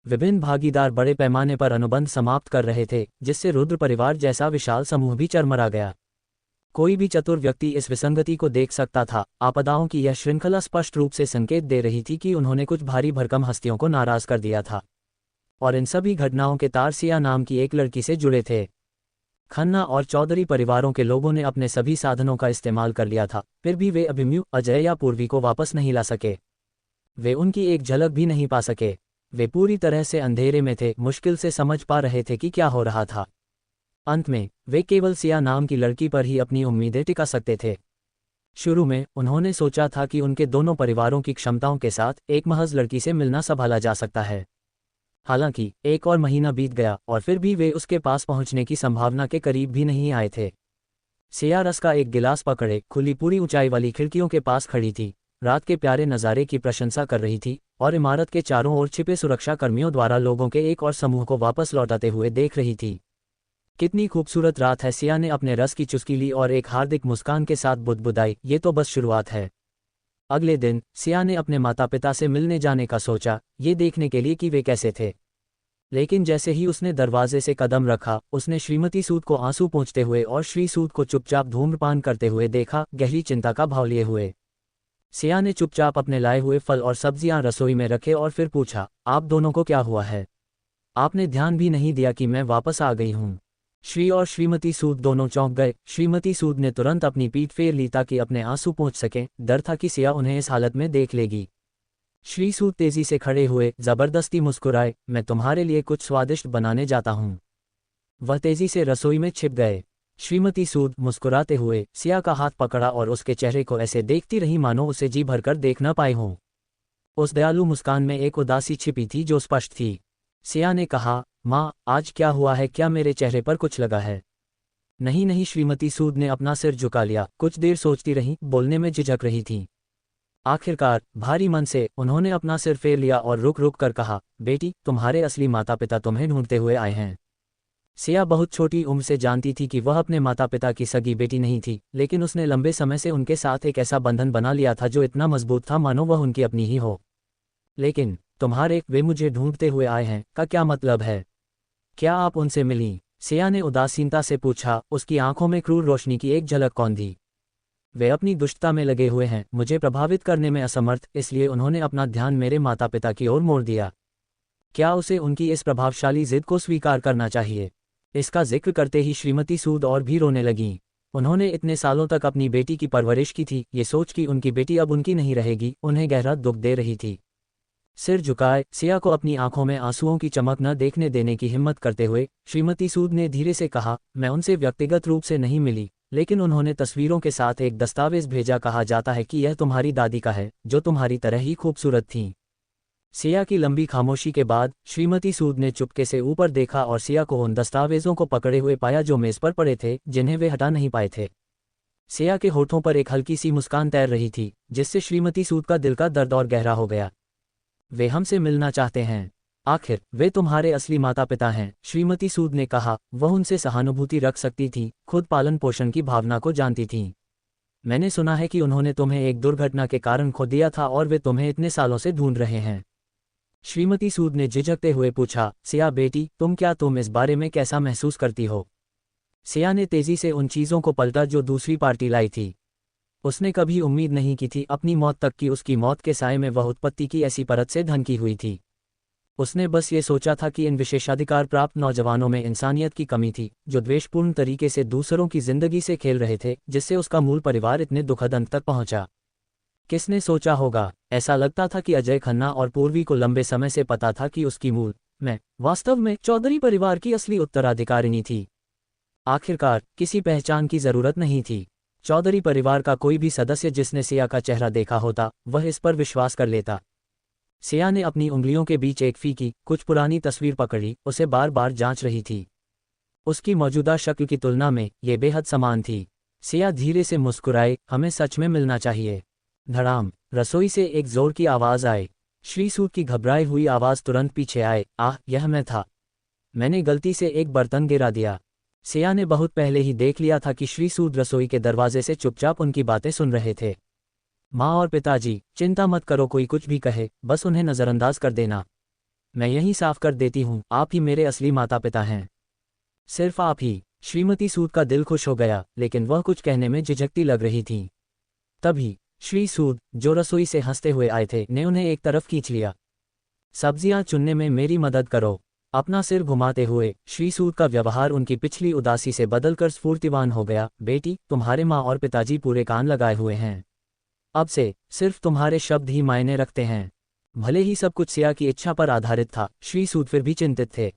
विभिन्न भागीदार बड़े पैमाने पर अनुबंध समाप्त कर रहे थे, जिससे रुद्र परिवार जैसा विशाल समूह भी चरमरा गया। कोई भी चतुर व्यक्ति इस विसंगति को देख सकता था। आपदाओं की यह श्रृंखला स्पष्ट रूप से संकेत दे रही थी कि उन्होंने कुछ भारी भरकम हस्तियों को नाराज कर दिया था, और इन सभी घटनाओं के तार सिया नाम की एक लड़की से जुड़े थे। खन्ना और चौधरी परिवारों के लोगों ने अपने सभी साधनों का इस्तेमाल कर लिया था, फिर भी वे अभिमन्यु, अजय या पूर्वी को वापस नहीं ला सके। वे उनकी एक झलक भी नहीं पा सके। वे पूरी तरह से अंधेरे में थे, मुश्किल से समझ पा रहे थे कि क्या हो रहा था। अंत में वे केवल सिया नाम की लड़की पर ही अपनी उम्मीदें टिका सकते थे। शुरू में उन्होंने सोचा था कि उनके दोनों परिवारों की क्षमताओं के साथ एक महज लड़की से मिलना संभाला जा सकता है। हालांकि एक और महीना बीत गया और फिर भी वे उसके पास पहुंचने की संभावना के करीब भी नहीं आए थे। सिया रस का एक गिलास पकड़े खुली पूरी ऊंचाई वाली खिड़कियों के पास खड़ी थी, रात के प्यारे नज़ारे की प्रशंसा कर रही थी और इमारत के चारों ओर छिपे सुरक्षा कर्मियों द्वारा लोगों के एक और समूह को वापस लौटाते हुए देख रही थी। कितनी खूबसूरत रात है, सिया ने अपने रस की चुस्की ली और एक हार्दिक मुस्कान के साथ बुदबुदाई, ये तो बस शुरुआत है। अगले दिन सिया ने अपने माता पिता से मिलने जाने का सोचा, ये देखने के लिए कि वे कैसे थे। लेकिन जैसे ही उसने दरवाजे से कदम रखा, उसने श्रीमती सूद को आंसू पोंछते हुए और श्री सूद को चुपचाप धूम्रपान करते हुए देखा, गहरी चिंता का भाव लिए हुए। सिया ने चुपचाप अपने लाए हुए फल और सब्जियां रसोई में रखे और फिर पूछा, आप दोनों को क्या हुआ है? आपने ध्यान भी नहीं दिया कि मैं वापस आ गई हूँ। श्री और श्रीमती सूद दोनों चौंक गए। श्रीमती सूद ने तुरंत अपनी पीठ फेर ली ताकि अपने आंसू पोंछ सकें, डर था कि सिया उन्हें इस हालत में देख लेगी। श्री सूद तेजी से खड़े हुए, जबरदस्ती मुस्कुराए, मैं तुम्हारे लिए कुछ स्वादिष्ट बनाने जाता हूँ। वह तेजी से रसोई में छिप गए। श्रीमती सूद मुस्कुराते हुए सिया का हाथ पकड़ा और उसके चेहरे को ऐसे देखती रही मानो उसे जी भरकर देख न पाए हों। उस दयालु मुस्कान में एक उदासी छिपी थी जो स्पष्ट थी। सिया ने कहा, माँ, आज क्या हुआ है? क्या मेरे चेहरे पर कुछ लगा है? नहीं नहीं, श्रीमती सूद ने अपना सिर झुका लिया। कुछ देर सोचती रही, बोलने में झिझक रही थी। आखिरकार भारी मन से उन्होंने अपना सिर फेर लिया और रुक रुक कर कहा, बेटी, तुम्हारे असली माता पिता तुम्हें ढूंढते हुए आए हैं। सिया बहुत छोटी उम्र से जानती थी कि वह अपने माता पिता की सगी बेटी नहीं थी, लेकिन उसने लंबे समय से उनके साथ एक ऐसा बंधन बना लिया था जो इतना मजबूत था मानो वह उनकी अपनी ही हो। लेकिन तुम्हारे वे मुझे ढूंढते हुए आए हैं का क्या मतलब है? क्या आप उनसे मिली? सिया ने उदासीनता से पूछा। उसकी आंखों में क्रूर रोशनी की एक झलक कौन थी। वे अपनी दुष्टता में लगे हुए हैं, मुझे प्रभावित करने में असमर्थ, इसलिए उन्होंने अपना ध्यान मेरे माता पिता की ओर मोड़ दिया। क्या उसे उनकी इस प्रभावशाली जिद को स्वीकार करना चाहिए? इसका जिक्र करते ही श्रीमती सूद और भी रोने लगीं। उन्होंने इतने सालों तक अपनी बेटी की परवरिश की थी, ये सोच कि उनकी बेटी अब उनकी नहीं रहेगी उन्हें गहरा दुख दे रही थी। सिर झुकाए सिया को अपनी आंखों में आंसुओं की चमक न देखने देने की हिम्मत करते हुए श्रीमती सूद ने धीरे से कहा, मैं उनसे व्यक्तिगत रूप से नहीं मिली, लेकिन उन्होंने तस्वीरों के साथ एक दस्तावेज भेजा। कहा जाता है कि यह तुम्हारी दादी का है, जो तुम्हारी तरह ही खूबसूरत थीं। सिया की लंबी खामोशी के बाद श्रीमती सूद ने चुपके से ऊपर देखा और सिया को उन दस्तावेजों को पकड़े हुए पाया जो मेज पर पड़े थे, जिन्हें वे हटा नहीं पाए थे। सिया के होठों पर एक हल्की सी मुस्कान तैर रही थी, जिससे श्रीमती सूद का दिल का दर्द और गहरा हो गया। वे हमसे मिलना चाहते हैं। आखिर वे तुम्हारे असली माता पिता हैं, श्रीमती सूद ने कहा। वह उनसे सहानुभूति रख सकती थी, खुद पालन पोषण की भावना को जानती थीं। मैंने सुना है कि उन्होंने तुम्हें एक दुर्घटना के कारण खो दिया था और वे तुम्हें इतने सालों से ढूंढ रहे हैं। श्रीमती सूद ने झिझकते हुए पूछा, सिया बेटी, तुम इस बारे में कैसा महसूस करती हो? सिया ने तेजी से उन चीज़ों को पलटा जो दूसरी पार्टी लाई थी। उसने कभी उम्मीद नहीं की थी अपनी मौत तक कि उसकी मौत के साए में वह उत्पत्ति की ऐसी परत से ढंकी हुई थी। उसने बस ये सोचा था कि इन विशेषाधिकार प्राप्त नौजवानों में इंसानियत की कमी थी, जो द्वेषपूर्ण तरीके से दूसरों की जिंदगी से खेल रहे थे, जिससे उसका मूल परिवार इतने दुखद अंत तक पहुंचा। किसने सोचा होगा? ऐसा लगता था कि अजय खन्ना और पूर्वी को लंबे समय से पता था कि उसकी मूल मैं वास्तव में चौधरी परिवार की असली उत्तराधिकारिणी थी। आखिरकार किसी पहचान की जरूरत नहीं थी। चौधरी परिवार का कोई भी सदस्य जिसने सिया का चेहरा देखा होता, वह इस पर विश्वास कर लेता। सिया ने अपनी उंगलियों के बीच एक फीकी, कुछ पुरानी तस्वीर पकड़ी, उसे बार बार जांच रही थी। उसकी मौजूदा शक्ल की तुलना में ये बेहद समान थी। सिया धीरे से मुस्कुराए, हमें सच में मिलना चाहिए। धड़ाम, रसोई से एक जोर की आवाज़ आए। श्री सूद की घबराई हुई आवाज़ तुरंत पीछे आए, आह, यह मैं था। मैंने गलती से एक बर्तन गिरा दिया। सिया ने बहुत पहले ही देख लिया था कि श्री सूद रसोई के दरवाजे से चुपचाप उनकी बातें सुन रहे थे। माँ और पिताजी, चिंता मत करो, कोई कुछ भी कहे, बस उन्हें नज़रअंदाज कर देना। मैं यहीं साफ कर देती हूँ, आप ही मेरे असली माता पिता हैं। सिर्फ आप ही। श्रीमती सूद का दिल खुश हो गया, लेकिन वह कुछ कहने में झिझकती लग रही थी। तभी श्री सूद, जो रसोई से हंसते हुए आए थे, ने उन्हें एक तरफ खींच लिया। सब्जियां चुनने में मेरी मदद करो। अपना सिर घुमाते हुए श्री सूद का व्यवहार उनकी पिछली उदासी से बदलकर स्फूर्तिवान हो गया। बेटी, तुम्हारे माँ और पिताजी पूरे कान लगाए हुए हैं। अब से सिर्फ तुम्हारे शब्द ही मायने रखते हैं। भले ही सब कुछ सिया की इच्छा पर आधारित था, श्री सूद फिर भी चिंतित थे।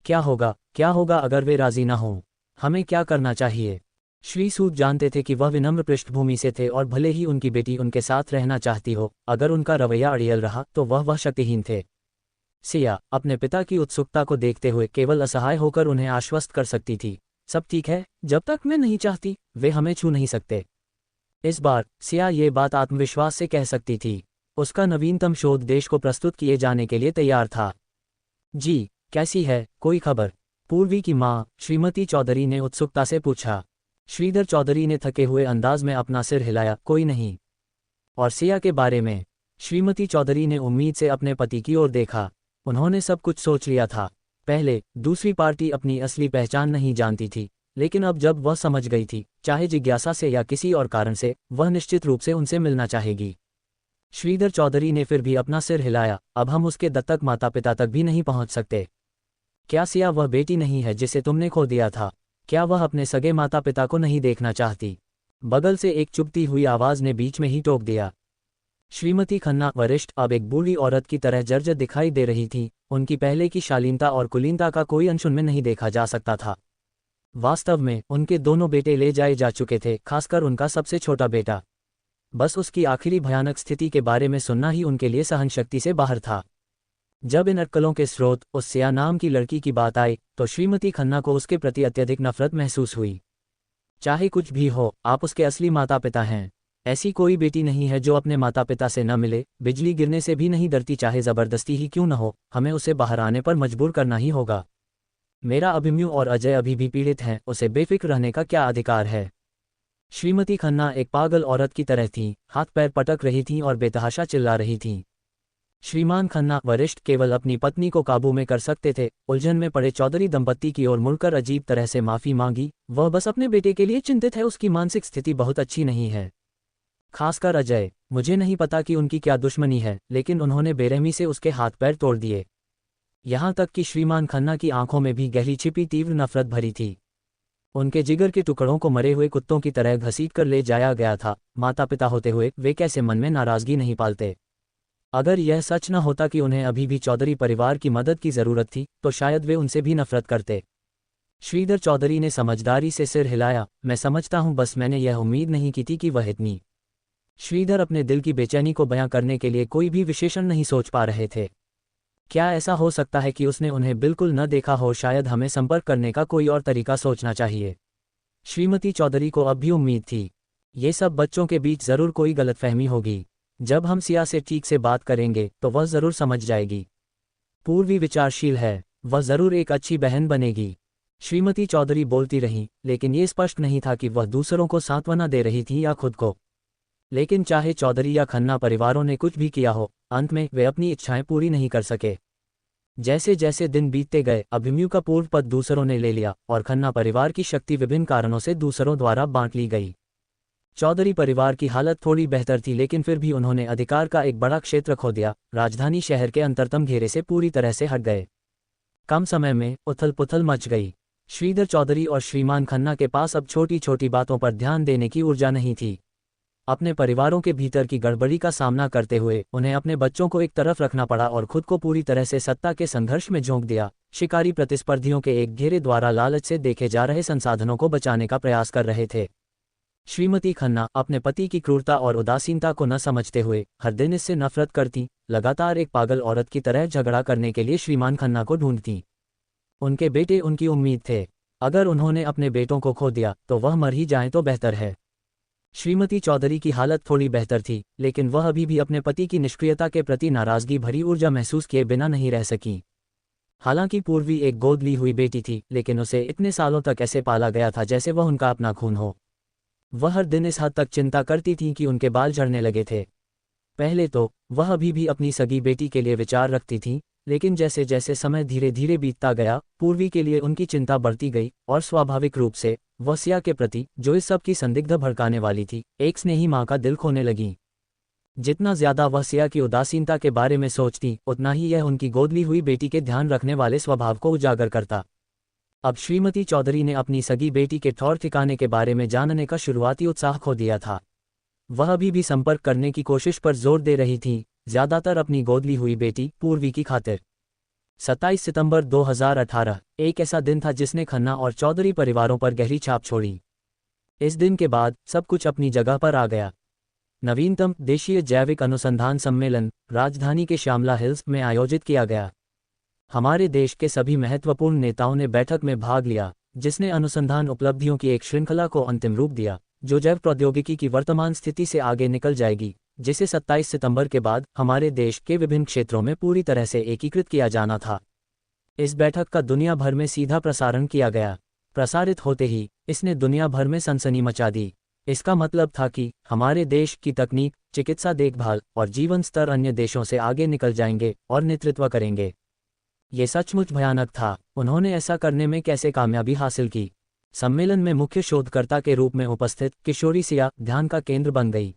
क्या होगा अगर वे राजी ना हों? हमें क्या करना चाहिए? श्री सूद जानते थे कि वह विनम्र पृष्ठभूमि से थे और भले ही उनकी बेटी उनके साथ रहना चाहती हो, अगर उनका रवैया अड़ियल रहा तो वह शक्तिहीन थे। सिया अपने पिता की उत्सुकता को देखते हुए केवल असहाय होकर उन्हें आश्वस्त कर सकती थी। सब ठीक है, जब तक मैं नहीं चाहती, वे हमें छू नहीं सकते। इस बार सिया ये बात आत्मविश्वास से कह सकती थी। उसका नवीनतम शोध देश को प्रस्तुत किए जाने के लिए तैयार था। जी, कैसी है, कोई खबर? पूर्वी की माँ श्रीमती चौधरी ने उत्सुकता से पूछा। श्रीधर चौधरी ने थके हुए अंदाज में अपना सिर हिलाया, कोई नहीं। और सिया के बारे में? श्रीमती चौधरी ने उम्मीद से अपने पति की ओर देखा। उन्होंने सब कुछ सोच लिया था। पहले दूसरी पार्टी अपनी असली पहचान नहीं जानती थी, लेकिन अब जब वह समझ गई थी, चाहे जिज्ञासा से या किसी और कारण से, वह निश्चित रूप से उनसे मिलना चाहेगी। श्रीधर चौधरी ने फिर भी अपना सिर हिलाया। अब हम उसके दत्तक माता पिता तक भी नहीं पहुंच सकते। क्या सिया वह बेटी नहीं है जिसे तुमने खो दिया था? क्या वह अपने सगे माता पिता को नहीं देखना चाहती? बगल से एक चुभती हुई आवाज ने बीच में ही टोक दिया। श्रीमती खन्ना वरिष्ठ अब एक बूढ़ी औरत की तरह जर्जर दिखाई दे रही थी। उनकी पहले की शालीनता और कुलीनता का कोई अंश उनमें नहीं देखा जा सकता था। वास्तव में उनके दोनों बेटे ले जाए जा चुके थे, खासकर उनका सबसे छोटा बेटा। बस उसकी आखिरी भयानक स्थिति के बारे में सुनना ही उनके लिए सहनशक्ति से बाहर था। जब इन अटकलों के स्रोत उस सिया नाम की लड़की की बात आई, तो श्रीमती खन्ना को उसके प्रति अत्यधिक नफरत महसूस हुई। चाहे कुछ भी हो, आप उसके असली माता पिता हैं। ऐसी कोई बेटी नहीं है जो अपने माता पिता से न मिले। बिजली गिरने से भी नहीं डरती, चाहे जबरदस्ती ही क्यों न हो, हमें उसे बाहर आने पर मजबूर करना ही होगा। मेरा अभिमन्यु और अजय अभी भी पीड़ित हैं, उसे बेफिक्र रहने का क्या अधिकार है? श्रीमती खन्ना एक पागल औरत की तरह थीं, हाथ पैर पटक रही थीं और बेतहाशा चिल्ला रही थीं। श्रीमान खन्ना वरिष्ठ केवल अपनी पत्नी को काबू में कर सकते थे। उलझन में पड़े चौधरी दंपत्ति की ओर मुड़कर अजीब तरह से माफी मांगी। वह बस अपने बेटे के लिए चिंतित है, उसकी मानसिक स्थिति बहुत अच्छी नहीं है। खासकर अजय, मुझे नहीं पता कि उनकी क्या दुश्मनी है, लेकिन उन्होंने बेरहमी से उसके हाथ पैर तोड़ दिए। यहाँ तक कि श्रीमान खन्ना की आंखों में भी गहरी छिपी तीव्र नफरत भरी थी। उनके जिगर के टुकड़ों को मरे हुए कुत्तों की तरह घसीट कर ले जाया गया था। माता पिता होते हुए वे कैसे मन में नाराज़गी नहीं पालते। अगर यह सच न होता कि उन्हें अभी भी चौधरी परिवार की मदद की ज़रूरत थी तो शायद वे उनसे भी नफरत करते। श्रीधर चौधरी ने समझदारी से सिर हिलाया। मैं समझता हूँ, बस मैंने यह उम्मीद नहीं की थी कि वह इतनी। श्रीधर अपने दिल की बेचैनी को बयां करने के लिए कोई भी विशेषण नहीं सोच पा रहे थे। क्या ऐसा हो सकता है कि उसने उन्हें बिल्कुल न देखा हो? शायद हमें संपर्क करने का कोई और तरीका सोचना चाहिए। श्रीमती चौधरी को अब भी उम्मीद थी। ये सब बच्चों के बीच ज़रूर कोई गलतफहमी होगी। जब हम सिया से ठीक से बात करेंगे तो वह ज़रूर समझ जाएगी। पूर्वी विचारशील है, वह ज़रूर एक अच्छी बहन बनेगी। श्रीमती चौधरी बोलती रहीं, लेकिन ये स्पष्ट नहीं था कि वह दूसरों को सांत्वना दे रही थी या खुद को। लेकिन चाहे चौधरी या खन्ना परिवारों ने कुछ भी किया हो, अंत में वे अपनी इच्छाएं पूरी नहीं कर सके। जैसे जैसे दिन बीतते गए, अभिमन्यु का पूर्व पद दूसरों ने ले लिया और खन्ना परिवार की शक्ति विभिन्न कारणों से दूसरों द्वारा बांट ली गई। चौधरी परिवार की हालत थोड़ी बेहतर थी, लेकिन फिर भी उन्होंने अधिकार का एक बड़ा क्षेत्र खो दिया। राजधानी शहर के अंतरतम घेरे से पूरी तरह से हट गए। कम समय में उथल पुथल मच गई। श्रीधर चौधरी और श्रीमान खन्ना के पास अब छोटी छोटी बातों पर ध्यान देने की ऊर्जा नहीं थी। अपने परिवारों के भीतर की गड़बड़ी का सामना करते हुए उन्हें अपने बच्चों को एक तरफ रखना पड़ा और खुद को पूरी तरह से सत्ता के संघर्ष में झोंक दिया। शिकारी प्रतिस्पर्धियों के एक घेरे द्वारा लालच से देखे जा रहे संसाधनों को बचाने का प्रयास कर रहे थे। श्रीमती खन्ना अपने पति की क्रूरता और उदासीनता को न समझते हुए हर दिन इससे नफरत करती, लगातार एक पागल औरत की तरह झगड़ा करने के लिए श्रीमान खन्ना को ढूंढती। उनके बेटे उनकी उम्मीद थे। अगर उन्होंने अपने बेटों को खो दिया तो वह मर ही जाएं तो बेहतर है। श्रीमती चौधरी की हालत थोड़ी बेहतर थी, लेकिन वह अभी भी अपने पति की निष्क्रियता के प्रति नाराजगी भरी ऊर्जा महसूस किए बिना नहीं रह सकी। हालांकि पूर्वी एक गोद ली हुई बेटी थी, लेकिन उसे इतने सालों तक ऐसे पाला गया था जैसे वह उनका अपना खून हो। वह हर दिन इस हद तक चिंता करती थी कि उनके बाल झड़ने लगे थे। पहले तो वह अभी भी अपनी सगी बेटी के लिए विचार रखती थी, लेकिन जैसे जैसे समय धीरे धीरे बीतता गया, पूर्वी के लिए उनकी चिंता बढ़ती गई और स्वाभाविक रूप से वह सिया के प्रति, जो इस सब की संदिग्ध भड़काने वाली थी, एक स्नेही माँ का दिल खोने लगी। जितना ज्यादा वह सिया की उदासीनता के बारे में सोचती, उतना ही यह उनकी गोद ली हुई बेटी के ध्यान रखने वाले स्वभाव को उजागर करता। अब श्रीमती चौधरी ने अपनी सगी बेटी के ठौर ठिकाने के बारे में जानने का शुरुआती उत्साह खो दिया था। वह अभी भी संपर्क करने की कोशिश पर जोर दे रही थी, ज्यादातर अपनी गोद ली हुई बेटी पूर्वी की खातिर। 27 सितंबर 2018 एक ऐसा दिन था जिसने खन्ना और चौधरी परिवारों पर गहरी छाप छोड़ी। इस दिन के बाद सब कुछ अपनी जगह पर आ गया। नवीनतम देशीय जैविक अनुसंधान सम्मेलन राजधानी के श्यामला हिल्स में आयोजित किया गया। हमारे देश के सभी महत्वपूर्ण नेताओं ने बैठक में भाग लिया, जिसने अनुसंधान उपलब्धियों की एक श्रृंखला को अंतिम रूप दिया, जो जैव प्रौद्योगिकी की वर्तमान स्थिति से आगे निकल जाएगी, जिसे 27 सितंबर के बाद हमारे देश के विभिन्न क्षेत्रों में पूरी तरह से एकीकृत किया जाना था। इस बैठक का दुनिया भर में सीधा प्रसारण किया गया। प्रसारित होते ही इसने दुनिया भर में सनसनी मचा दी। इसका मतलब था कि हमारे देश की तकनीक, चिकित्सा देखभाल और जीवन स्तर अन्य देशों से आगे निकल जाएंगे और नेतृत्व करेंगे। ये सचमुच भयानक था। उन्होंने ऐसा करने में कैसे कामयाबी हासिल की? सम्मेलन में मुख्य शोधकर्ता के रूप में उपस्थित किशोरी सिया ध्यान का केंद्र बन गई।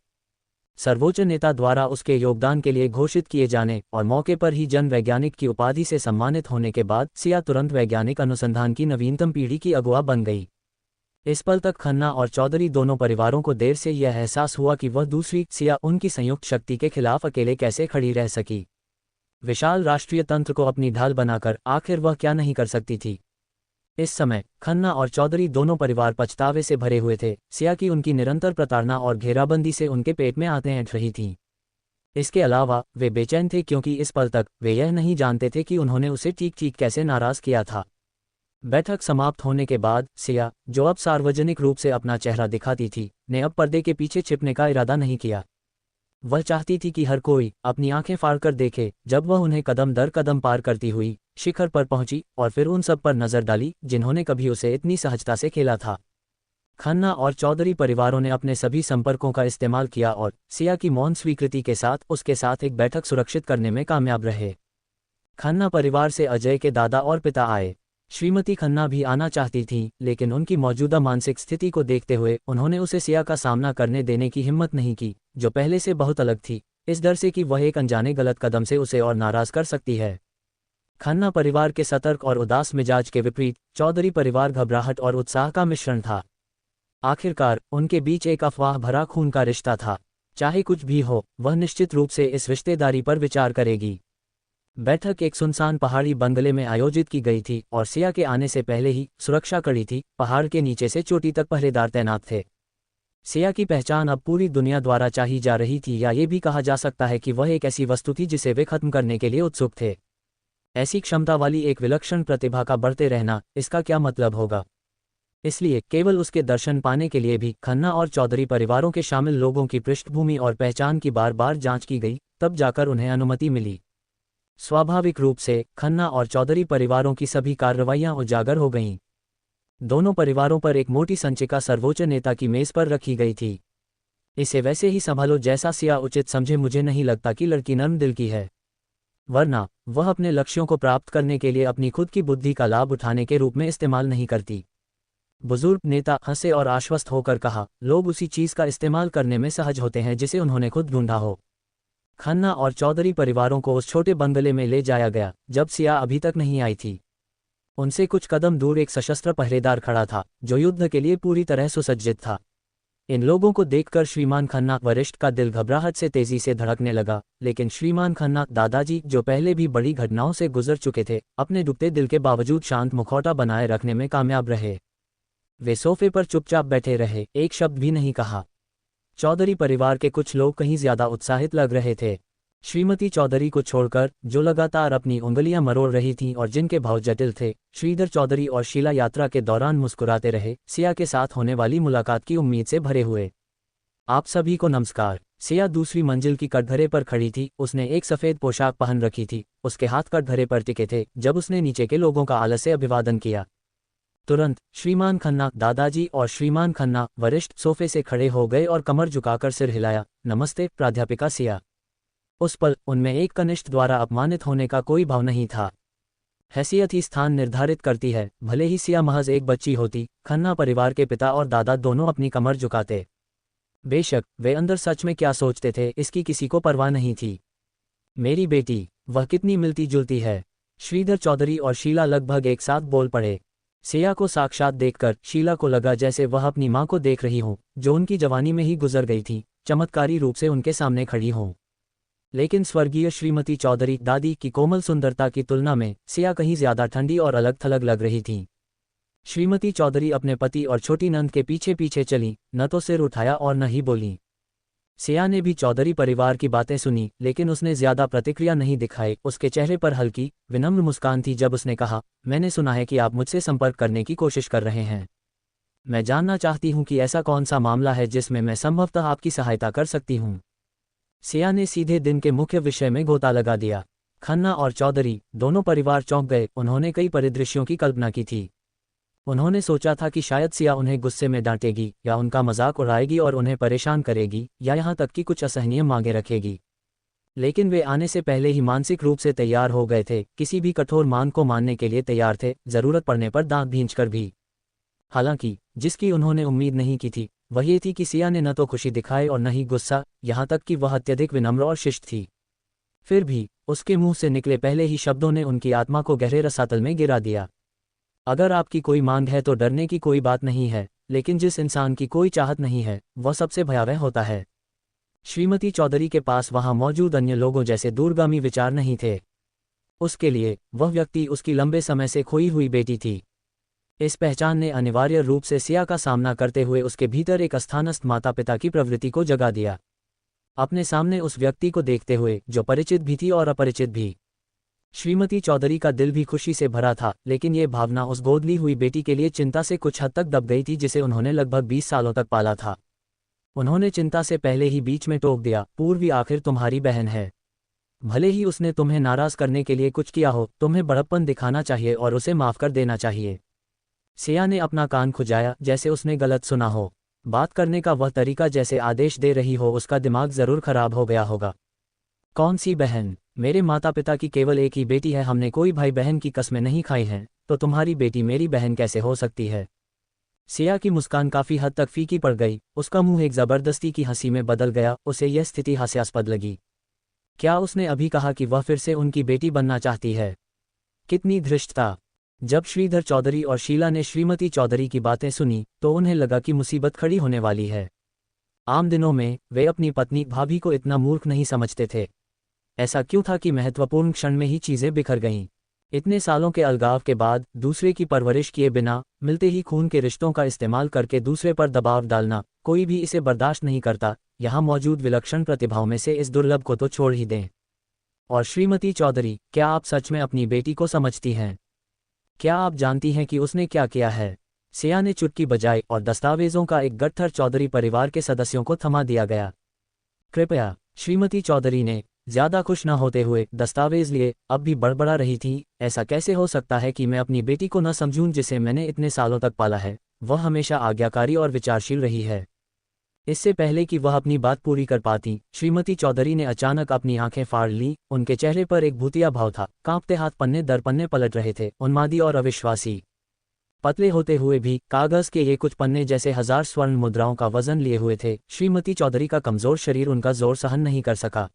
सर्वोच्च नेता द्वारा उसके योगदान के लिए घोषित किए जाने और मौके पर ही जन वैज्ञानिक की उपाधि से सम्मानित होने के बाद सिया तुरंत वैज्ञानिक अनुसंधान की नवीनतम पीढ़ी की अगुवा बन गई। इस पल तक खन्ना और चौधरी दोनों परिवारों को देर से यह एहसास हुआ कि वह दूसरी सिया उनकी संयुक्त शक्ति के खिलाफ अकेले कैसे खड़ी रह सकी। विशाल राष्ट्रीय तंत्र को अपनी ढाल बनाकर आखिर वह क्या नहीं कर सकती थी। इस समय खन्ना और चौधरी दोनों परिवार पछतावे से भरे हुए थे। सिया की उनकी निरंतर प्रताड़ना और घेराबंदी से उनके पेट में आंतें ऐंठ रही थीं। इसके अलावा वे बेचैन थे, क्योंकि इस पल तक वे यह नहीं जानते थे कि उन्होंने उसे ठीक ठीक कैसे नाराज किया था। बैठक समाप्त होने के बाद सिया, जो अब सार्वजनिक रूप से अपना चेहरा दिखाती थी, ने अब पर्दे के पीछे छिपने का इरादा नहीं किया। वह चाहती थी कि हर कोई अपनी आंखें फाड़कर देखे जब वह उन्हें कदम दर कदम पार करती हुई शिखर पर पहुंची और फिर उन सब पर नजर डाली जिन्होंने कभी उसे इतनी सहजता से खेला था। खन्ना और चौधरी परिवारों ने अपने सभी संपर्कों का इस्तेमाल किया और सिया की मौन स्वीकृति के साथ उसके साथ एक बैठक सुरक्षित करने में कामयाब रहे। खन्ना परिवार से अजय के दादा और पिता आए। श्रीमती खन्ना भी आना चाहती थीं, लेकिन उनकी मौजूदा मानसिक स्थिति को देखते हुए उन्होंने उसे सिया का सामना करने देने की हिम्मत नहीं की, जो पहले से बहुत अलग थी, इस डर से कि वह एक अनजाने गलत कदम से उसे और नाराज कर सकती है। खन्ना परिवार के सतर्क और उदास मिजाज के विपरीत चौधरी परिवार घबराहट और उत्साह का मिश्रण था। आखिरकार उनके बीच एक अफवाह भरा खून का रिश्ता था। चाहे कुछ भी हो, वह निश्चित रूप से इस रिश्तेदारी पर विचार करेगी। बैठक एक सुनसान पहाड़ी बंगले में आयोजित की गई थी और सिया के आने से पहले ही सुरक्षा कड़ी थी। पहाड़ के नीचे से चोटी तक पहरेदार तैनात थे। सिया की पहचान अब पूरी दुनिया द्वारा चाही जा रही थी, या ये भी कहा जा सकता है कि वह एक ऐसी वस्तु थी जिसे वे खत्म करने के लिए उत्सुक थे। ऐसी क्षमता वाली एक विलक्षण प्रतिभा का बढ़ते रहना, इसका क्या मतलब होगा? इसलिए केवल उसके दर्शन पाने के लिए भी खन्ना और चौधरी परिवारों के शामिल लोगों की पृष्ठभूमि और पहचान की बार बार जांच की गई, तब जाकर उन्हें अनुमति मिली। स्वाभाविक रूप से खन्ना और चौधरी परिवारों की सभी कार्रवाइयां उजागर हो गईं। दोनों परिवारों पर एक मोटी संचिका सर्वोच्च नेता की मेज पर रखी गई थी। इसे वैसे ही संभालो जैसा सिया उचित समझे। मुझे नहीं लगता कि लड़की नर्म दिल की है, वरना वह अपने लक्ष्यों को प्राप्त करने के लिए अपनी खुद की बुद्धि का लाभ उठाने के रूप में इस्तेमाल नहीं करती। बुजुर्ग नेता हंसे और आश्वस्त होकर कहा, लोग उसी चीज का इस्तेमाल करने में सहज होते हैं जिसे उन्होंने खुद ढूंढा हो। खन्ना और चौधरी परिवारों को उस छोटे बंगले में ले जाया गया जब सिया अभी तक नहीं आई थी। उनसे कुछ कदम दूर एक सशस्त्र पहरेदार खड़ा था, जो युद्ध के लिए पूरी तरह सुसज्जित था। इन लोगों को देखकर श्रीमान खन्ना वरिष्ठ का दिल घबराहट से तेजी से धड़कने लगा, लेकिन श्रीमान खन्ना दादाजी, जो पहले भी बड़ी घटनाओं से गुजर चुके थे, अपने डूबते दिल के बावजूद शांत मुखौटा बनाए रखने में कामयाब रहे। वे सोफे पर चुपचाप बैठे रहे, एक शब्द भी नहीं कहा। चौधरी परिवार के कुछ लोग कहीं ज्यादा उत्साहित लग रहे थे। श्रीमती चौधरी को छोड़कर, जो लगातार अपनी उंगलियां मरोड़ रही थीं और जिनके भाव जटिल थे, श्रीधर चौधरी और शीला यात्रा के दौरान मुस्कुराते रहे, सिया के साथ होने वाली मुलाकात की उम्मीद से भरे हुए। आप सभी को नमस्कार। सिया दूसरी मंजिल की कटघरे पर खड़ी थी। उसने एक सफेद पोशाक पहन रखी थी, उसके हाथ कटघरे पर टिके थे जब उसने नीचे के लोगों का आलस्य से अभिवादन किया। तुरंत श्रीमान खन्ना दादाजी और श्रीमान खन्ना वरिष्ठ सोफे से खड़े हो गए और कमर झुकाकर सिर हिलाया। नमस्ते प्राध्यापिका सिया। उस पल उनमें एक कनिष्ठ द्वारा अपमानित होने का कोई भाव नहीं था। हैसियत ही स्थान निर्धारित करती है। भले ही सिया महज एक बच्ची होती, खन्ना परिवार के पिता और दादा दोनों अपनी कमर झुकाते। बेशक वे अंदर सच में क्या सोचते थे, इसकी किसी को परवाह नहीं थी। मेरी बेटी, वह कितनी मिलती जुलती है। श्रीधर चौधरी और शीला लगभग एक साथ बोल पड़े। सिया को साक्षात देखकर शीला को लगा जैसे वह अपनी मां को देख रही हो, जो उनकी जवानी में ही गुजर गई थी, चमत्कारी रूप से उनके सामने खड़ी हो। लेकिन स्वर्गीय श्रीमती चौधरी दादी की कोमल सुंदरता की तुलना में सिया कहीं ज्यादा ठंडी और अलग थलग लग रही थीं। श्रीमती चौधरी अपने पति और छोटी नंद के पीछे पीछे चली, न तो सिर उठाया और न ही बोली। सिया ने भी चौधरी परिवार की बातें सुनी, लेकिन उसने ज्यादा प्रतिक्रिया नहीं दिखाई। उसके चेहरे पर हल्की विनम्र मुस्कान थी जब उसने कहा, मैंने सुना है कि आप मुझसे संपर्क करने की कोशिश कर रहे हैं। मैं जानना चाहती हूं कि ऐसा कौन सा मामला है जिसमें मैं संभवतः आपकी सहायता कर सकती हूं। सिया ने सीधे दिन के मुख्य विषय में गोता लगा दिया। खन्ना और चौधरी दोनों परिवार चौंक गए। उन्होंने कई परिदृश्यों की कल्पना की थी। उन्होंने सोचा था कि शायद सिया उन्हें गुस्से में डांटेगी, या उनका मजाक उड़ाएगी और उन्हें परेशान करेगी, या यहाँ तक कि कुछ असहनीय मांगे रखेगी। लेकिन वे आने से पहले ही मानसिक रूप से तैयार हो गए थे, किसी भी कठोर मांग को मानने के लिए तैयार थे, जरूरत पड़ने पर दांत भींचकर भी। हालांकि जिसकी उन्होंने उम्मीद नहीं की थी वह ये थी कि सिया ने न तो खुशी दिखाई और न ही गुस्सा, यहाँ तक कि वह अत्यधिक विनम्र और शिष्ट थी। फिर भी उसके मुंह से निकले पहले ही शब्दों ने उनकी आत्मा को गहरे रसातल में गिरा दिया। अगर आपकी कोई मांग है तो डरने की कोई बात नहीं है, लेकिन जिस इंसान की कोई चाहत नहीं है वह सबसे भयावह होता है। श्रीमती चौधरी के पास वहां मौजूद अन्य लोगों जैसे दूरगामी विचार नहीं थे। उसके लिए वह व्यक्ति उसकी लंबे समय से खोई हुई बेटी थी। इस पहचान ने अनिवार्य रूप से सिया का सामना करते हुए उसके भीतर एक अस्थानस्थ माता पिता की प्रवृत्ति को जगा दिया। अपने सामने उस व्यक्ति को देखते हुए जो परिचित भी थी और अपरिचित भी। श्रीमती चौधरी का दिल भी खुशी से भरा था, लेकिन ये भावना उस गोद ली हुई बेटी के लिए चिंता से कुछ हद तक दब गई थी जिसे उन्होंने लगभग 20 सालों तक पाला था। उन्होंने चिंता से पहले ही बीच में टोक दिया, पूर्वी आखिर तुम्हारी बहन है। भले ही उसने तुम्हें नाराज करने के लिए कुछ किया हो, तुम्हें बड़प्पन दिखाना चाहिए और उसे माफ कर देना चाहिए। सिया ने अपना कान खुजाया जैसे उसने गलत सुना हो। बात करने का वह तरीका जैसे आदेश दे रही हो। उसका दिमाग जरूर खराब हो गया होगा। कौन सी बहन? मेरे माता पिता की केवल एक ही बेटी है। हमने कोई भाई बहन की कस्में नहीं खाई हैं, तो तुम्हारी बेटी मेरी बहन कैसे हो सकती है? सिया की मुस्कान काफी हद तक फीकी पड़ गई। उसका मुंह एक जबरदस्ती की हंसी में बदल गया। उसे यह स्थिति हास्यास्पद लगी। क्या उसने अभी कहा कि वह फिर से उनकी बेटी बनना चाहती है? कितनी धृष्टता। जब श्रीधर चौधरी और शीला ने श्रीमती चौधरी की बातें सुनी तो उन्हें लगा कि मुसीबत खड़ी होने वाली है। आम दिनों में वे अपनी पत्नी भाभी को इतना मूर्ख नहीं समझते थे। ऐसा क्यों था कि महत्वपूर्ण क्षण में ही चीजें बिखर गईं? इतने सालों के अलगाव के बाद दूसरे की परवरिश किए बिना मिलते ही खून के रिश्तों का इस्तेमाल करके दूसरे पर दबाव डालना, कोई भी इसे बर्दाश्त नहीं करता। यहाँ मौजूद विलक्षण प्रतिभाओं में से इस दुर्लभ को तो छोड़ ही दें। और श्रीमती चौधरी, क्या आप सच में अपनी बेटी को समझती हैं? क्या आप जानती हैं कि उसने क्या किया है? सिया ने चुटकी बजाई और दस्तावेजों का एक गट्ठर चौधरी परिवार के सदस्यों को थमा दिया गया। कृपया, श्रीमती चौधरी ने ज्यादा खुश न होते हुए दस्तावेज लिए अब भी बड़बड़ा रही थी। ऐसा कैसे हो सकता है कि मैं अपनी बेटी को न समझूं जिसे मैंने इतने सालों तक पाला है। वह हमेशा आज्ञाकारी और विचारशील रही है। इससे पहले कि वह अपनी बात पूरी कर पाती, श्रीमती चौधरी ने अचानक अपनी आंखें फाड़ ली। उनके चेहरे पर एक भूतिया भाव था। कांपते हाथ पन्ने दर पन्ने पलट रहे थे, उन्मादी और अविश्वासी। पतले होते हुए भी कागज के ये कुछ पन्ने जैसे 1000 स्वर्ण मुद्राओं का वजन लिए हुए थे। श्रीमती चौधरी का कमजोर शरीर उनका जोर सहन नहीं कर सका।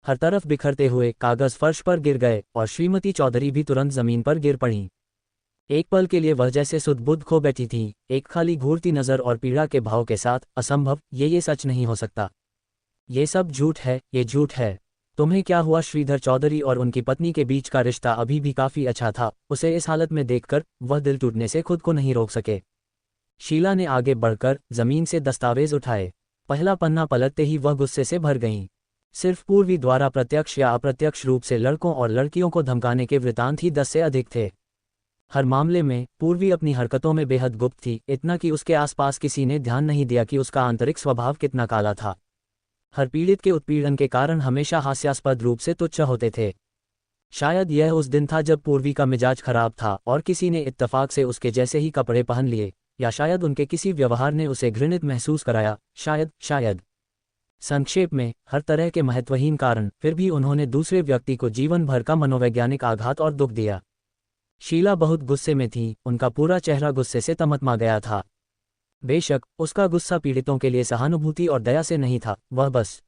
हर तरफ बिखरते हुए कागज फर्श पर गिर गए और श्रीमती चौधरी भी तुरंत जमीन पर गिर पड़ीं। एक पल के लिए वह जैसे सुध-बुध खो बैठी थीं, एक खाली घूरती नजर और पीड़ा के भाव के साथ। असंभव, ये सच नहीं हो सकता। ये सब झूठ है, ये झूठ है। तुम्हें क्या हुआ? श्रीधर चौधरी और उनकी पत्नी के बीच का रिश्ता अभी भी काफी अच्छा था। उसे इस हालत में देखकर वह दिल टूटने से खुद को नहीं रोक सके। शीला ने आगे बढ़कर जमीन से दस्तावेज उठाए। पहला पन्ना पलटते ही वह गुस्से से भर गईं। सिर्फ पूर्वी द्वारा प्रत्यक्ष या अप्रत्यक्ष रूप से लड़कों और लड़कियों को धमकाने के वृतांत ही 10 से अधिक थे। हर मामले में पूर्वी अपनी हरकतों में बेहद गुप्त थी, इतना कि उसके आसपास किसी ने ध्यान नहीं दिया कि उसका आंतरिक स्वभाव कितना काला था। हर पीड़ित के उत्पीड़न के कारण हमेशा हास्यास्पद रूप से तुच्छ होते थे। शायद यह उस दिन था जब पूर्वी का मिजाज खराब था और किसी ने इत्तफाक से उसके जैसे ही कपड़े पहन लिए, या शायद उनके किसी व्यवहार ने उसे घृणित महसूस कराया। शायद। संक्षेप में, हर तरह के महत्वहीन कारण, फिर भी उन्होंने दूसरे व्यक्ति को जीवन भर का मनोवैज्ञानिक आघात और दुख दिया। शीला बहुत गुस्से में थी, उनका पूरा चेहरा गुस्से से तमतमा गया था। बेशक, उसका गुस्सा पीड़ितों के लिए सहानुभूति और दया से नहीं था, वह बस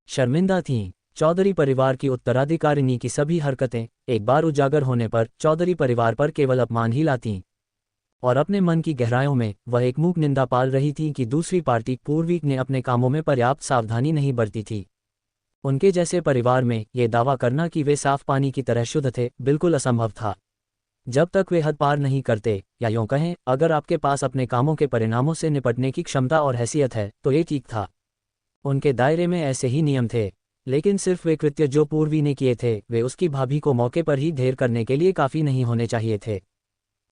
शर्मिंदा थीं। चौधरी परिवार की उत्तराधिकारिणी की सभी हरकतें एक बार उजागर होने पर चौधरी परिवार पर केवल अपमान ही लातीं। और अपने मन की गहराइयों में वह एक मूक निंदा पाल रही थी कि दूसरी पार्टी पूर्वी ने अपने कामों में पर्याप्त सावधानी नहीं बरती थी। उनके जैसे परिवार में ये दावा करना कि वे साफ पानी की तरह शुद्ध थे, बिल्कुल असंभव था। जब तक वे हद पार नहीं करते, या यूं कहें, अगर आपके पास अपने कामों के परिणामों से निपटने की क्षमता और हैसियत है, तो ये ठीक था। उनके दायरे में ऐसे ही नियम थे। लेकिन सिर्फ वे कृत्य जो पूर्वी ने किए थे, वे उसकी भाभी को मौके पर ही ढेर करने के लिए काफ़ी नहीं होने चाहिए थे।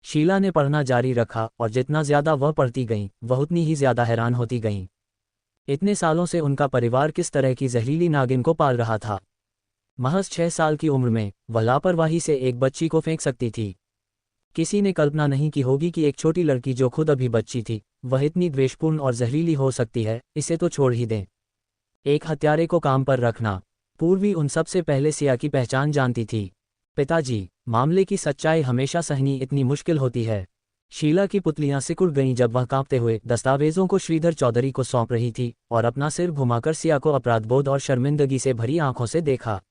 शीला ने पढ़ना जारी रखा और जितना ज्यादा वह पढ़ती गईं, वह उतनी ही ज्यादा हैरान होती गईं। इतने सालों से उनका परिवार किस तरह की जहरीली नागिन को पाल रहा था। महज 6 साल की उम्र में वह लापरवाही से एक बच्ची को फेंक सकती थी। किसी ने कल्पना नहीं की होगी कि एक छोटी लड़की जो खुद अभी बच्ची थी, वह इतनी द्वेषपूर्ण और जहरीली हो सकती है। इसे तो छोड़ ही दें। एक हत्यारे को काम पर रखना। पूर्वी उन सबसे पहले सिया की पहचान जानती थी। पिताजी, मामले की सच्चाई हमेशा सहनी इतनी मुश्किल होती है। शीला की पुतलियां सिकुड़ गईं जब वह कांपते हुए दस्तावेजों को श्रीधर चौधरी को सौंप रही थी और अपना सिर घुमाकर सिया को अपराधबोध और शर्मिंदगी से भरी आंखों से देखा।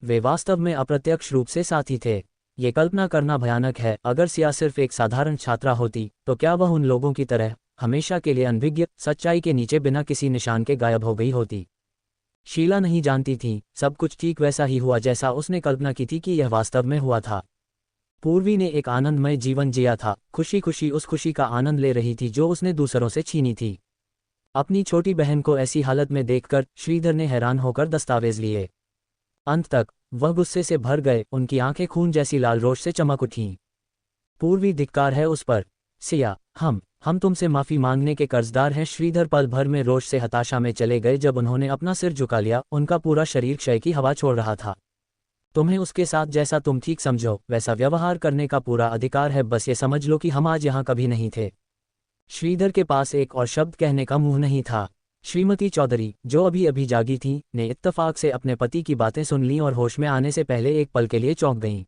वे वास्तव में अप्रत्यक्ष रूप से साथी थे। ये कल्पना करना भयानक है, अगर सिया सिर्फ एक साधारण छात्रा होती, तो क्या वह उन लोगों की तरह हमेशा के लिए अनभिज्ञ सच्चाई के नीचे बिना किसी निशान के गायब हो गई होती? शीला नहीं जानती थी, सब कुछ ठीक वैसा ही हुआ जैसा उसने कल्पना की थी कि यह वास्तव में हुआ था। पूर्वी ने एक आनंदमय जीवन जिया था, खुशी खुशी उस खुशी का आनंद ले रही थी जो उसने दूसरों से छीनी थी। अपनी छोटी बहन को ऐसी हालत में देखकर श्रीधर ने हैरान होकर दस्तावेज लिए। अंत तक वह गुस्से से भर गए, उनकी आंखें खून जैसी लाल रोश से चमक उठीं। पूर्वी, धिक्कार है उस पर। सिया, हम तुमसे माफी मांगने के कर्जदार हैं। श्रीधर पल भर में रोष से हताशा में चले गए जब उन्होंने अपना सिर झुका लिया। उनका पूरा शरीर क्षय की हवा छोड़ रहा था। तुम्हें उसके साथ जैसा तुम ठीक समझो वैसा व्यवहार करने का पूरा अधिकार है, बस ये समझ लो कि हम आज यहाँ कभी नहीं थे। श्रीधर के पास एक और शब्द कहने का मुंह नहीं था। श्रीमती चौधरी, जो अभी अभी जागी थी, ने इत्तफाक से अपने पति की बातें सुन लीं और होश में आने से पहले एक पल के लिए चौंक गईं।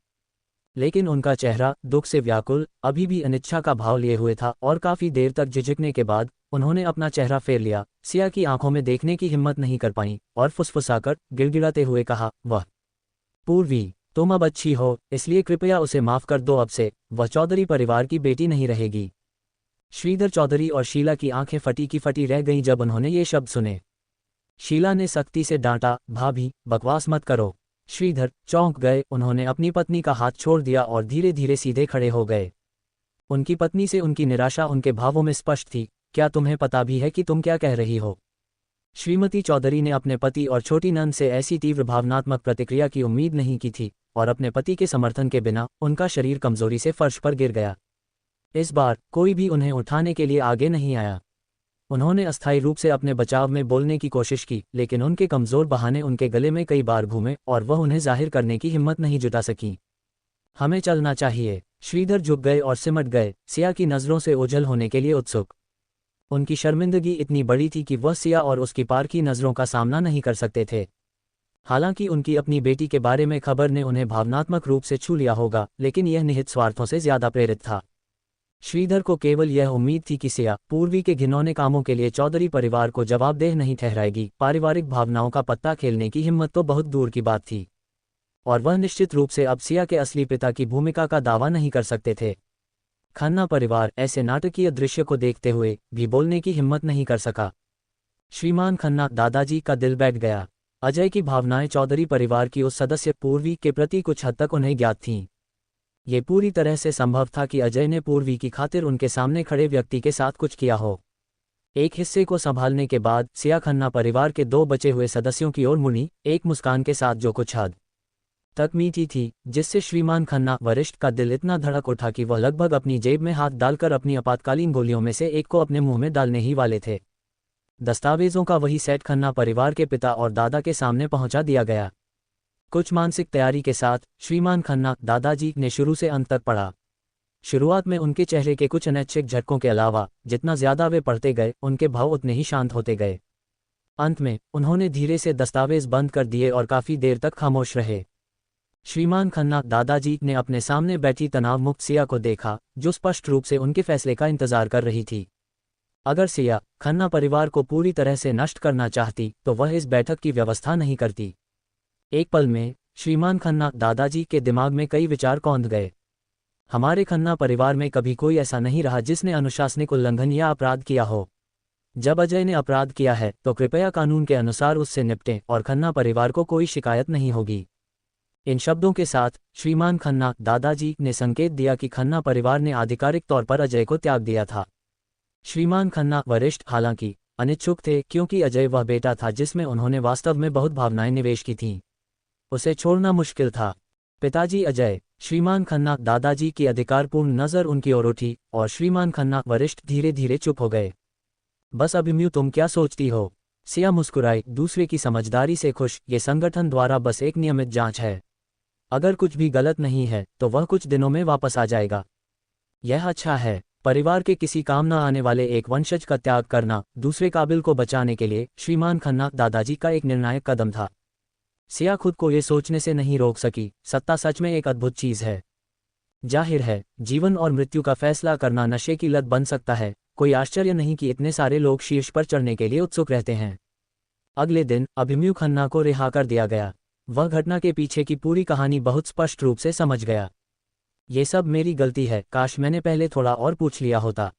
लेकिन उनका चेहरा दुख से व्याकुल, अभी भी अनिच्छा का भाव लिए हुए था और काफी देर तक झिझकने के बाद उन्होंने अपना चेहरा फेर लिया। सिया की आंखों में देखने की हिम्मत नहीं कर पाई और फुसफुसाकर गिड़गिड़ाते हुए कहा, वह पूर्वी, तुम अब अच्छी हो, इसलिए कृपया उसे माफ कर दो। अब से वह चौधरी परिवार की बेटी नहीं रहेगी। श्रीधर चौधरी और शीला की आंखें फटी की फटी रह गईं जब उन्होंने ये शब्द सुने। शीला ने सख्ती से डांटा, भाभी, बकवास मत करो। श्रीधर चौंक गए, उन्होंने अपनी पत्नी का हाथ छोड़ दिया और धीरे धीरे सीधे खड़े हो गए। उनकी पत्नी से उनकी निराशा उनके भावों में स्पष्ट थी। क्या तुम्हें पता भी है कि तुम क्या कह रही हो? श्रीमती चौधरी ने अपने पति और छोटी नंद से ऐसी तीव्र भावनात्मक प्रतिक्रिया की उम्मीद नहीं की थी, और अपने पति के समर्थन के बिना उनका शरीर कमजोरी से फर्श पर गिर गया। इस बार कोई भी उन्हें उठाने के लिए आगे नहीं आया। उन्होंने अस्थायी रूप से अपने बचाव में बोलने की कोशिश की, लेकिन उनके कमजोर बहाने उनके गले में कई बार घूमे और वह उन्हें जाहिर करने की हिम्मत नहीं जुटा सकी। हमें चलना चाहिए। श्रीधर झुक गए और सिमट गए, सिया की नज़रों से ओझल होने के लिए उत्सुक। उनकी शर्मिंदगी इतनी बड़ी थी कि वह सिया और उसकी पार की नज़रों का सामना नहीं कर सकते थे। हालांकि उनकी अपनी बेटी के बारे में खबर ने उन्हें भावनात्मक रूप से छू लिया होगा, लेकिन यह निहित स्वार्थों से ज्यादा प्रेरित था। श्रीधर को केवल यह उम्मीद थी कि सिया पूर्वी के घिनौने कामों के लिए चौधरी परिवार को जवाबदेह नहीं ठहराएगी। पारिवारिक भावनाओं का पत्ता खेलने की हिम्मत तो बहुत दूर की बात थी, और वह निश्चित रूप से अब सिया के असली पिता की भूमिका का दावा नहीं कर सकते थे। खन्ना परिवार ऐसे नाटकीय दृश्य को देखते हुए भी बोलने की हिम्मत नहीं कर सका। श्रीमान खन्ना दादाजी का दिल बैठ गया। अजय की भावनाएं चौधरी परिवार की उस सदस्य पूर्वी के प्रति कुछ हद तक उन्हें ज्ञात थीं। ये पूरी तरह से संभव था कि अजय ने पूर्वी की खातिर उनके सामने खड़े व्यक्ति के साथ कुछ किया हो। एक हिस्से को संभालने के बाद सिया खन्ना परिवार के 2 बचे हुए सदस्यों की ओर मुड़ी, एक मुस्कान के साथ जो कुछ हद तक मीठी थी, जिससे श्रीमान खन्ना वरिष्ठ का दिल इतना धड़क उठा कि वह लगभग अपनी जेब में हाथ डालकर अपनी आपातकालीन गोलियों में से एक को अपने मुंह में डालने ही वाले थे। दस्तावेजों का वही सेट खन्ना परिवार के पिता और दादा के सामने पहुंचा दिया गया। कुछ मानसिक तैयारी के साथ श्रीमान खन्ना दादाजी ने शुरू से अंत तक पढ़ा। शुरुआत में उनके चेहरे के कुछ अनैच्छिक झटकों के अलावा जितना ज्यादा वे पढ़ते गए, उनके भाव उतने ही शांत होते गए। अंत में उन्होंने धीरे से दस्तावेज बंद कर दिए और काफी देर तक खामोश रहे। श्रीमान खन्ना दादाजी ने अपने सामने बैठी तनाव मुक्त सिया को देखा, जो स्पष्ट रूप से उनके फैसले का इंतजार कर रही थी। अगर सिया खन्ना परिवार को पूरी तरह से नष्ट करना चाहती तो वह इस बैठक की व्यवस्था नहीं करती। एक पल में श्रीमान खन्ना दादाजी के दिमाग में कई विचार कौंध गए। हमारे खन्ना परिवार में कभी कोई ऐसा नहीं रहा जिसने अनुशासनिक उल्लंघन या अपराध किया हो। जब अजय ने अपराध किया है तो कृपया कानून के अनुसार उससे निपटें और खन्ना परिवार को कोई शिकायत नहीं होगी। इन शब्दों के साथ श्रीमान खन्ना दादाजी ने संकेत दिया कि खन्ना परिवार ने आधिकारिक तौर पर अजय को त्याग दिया था। श्रीमान खन्ना वरिष्ठ हालांकि अनिच्छुक थे, क्योंकि अजय वह बेटा था जिसमें उन्होंने वास्तव में बहुत भावनाएं निवेश की थीं। उसे छोड़ना मुश्किल था। पिताजी अजय। श्रीमान खन्ना दादाजी की अधिकारपूर्ण नज़र उनकी ओर उठी और श्रीमान खन्ना वरिष्ठ धीरे धीरे चुप हो गए। बस अभिमन्यु, तुम क्या सोचती हो? सिया मुस्कुराई, दूसरे की समझदारी से खुश। ये संगठन द्वारा बस एक नियमित जांच है। अगर कुछ भी गलत नहीं है तो वह कुछ दिनों में वापस आ जाएगा। यह अच्छा है। परिवार के किसी काम न आने वाले एक वंशज का त्याग करना दूसरे काबिल को बचाने के लिए श्रीमान खन्ना दादाजी का एक निर्णायक कदम था। सिया खुद को ये सोचने से नहीं रोक सकी, सत्ता सच में एक अद्भुत चीज है। जाहिर है, जीवन और मृत्यु का फैसला करना नशे की लत बन सकता है। कोई आश्चर्य नहीं कि इतने सारे लोग शीर्ष पर चढ़ने के लिए उत्सुक रहते हैं। अगले दिन अभिमन्यु खन्ना को रिहा कर दिया गया। वह घटना के पीछे की पूरी कहानी बहुत स्पष्ट रूप से समझ गया। ये सब मेरी गलती है, काश मैंने पहले थोड़ा और पूछ लिया होता।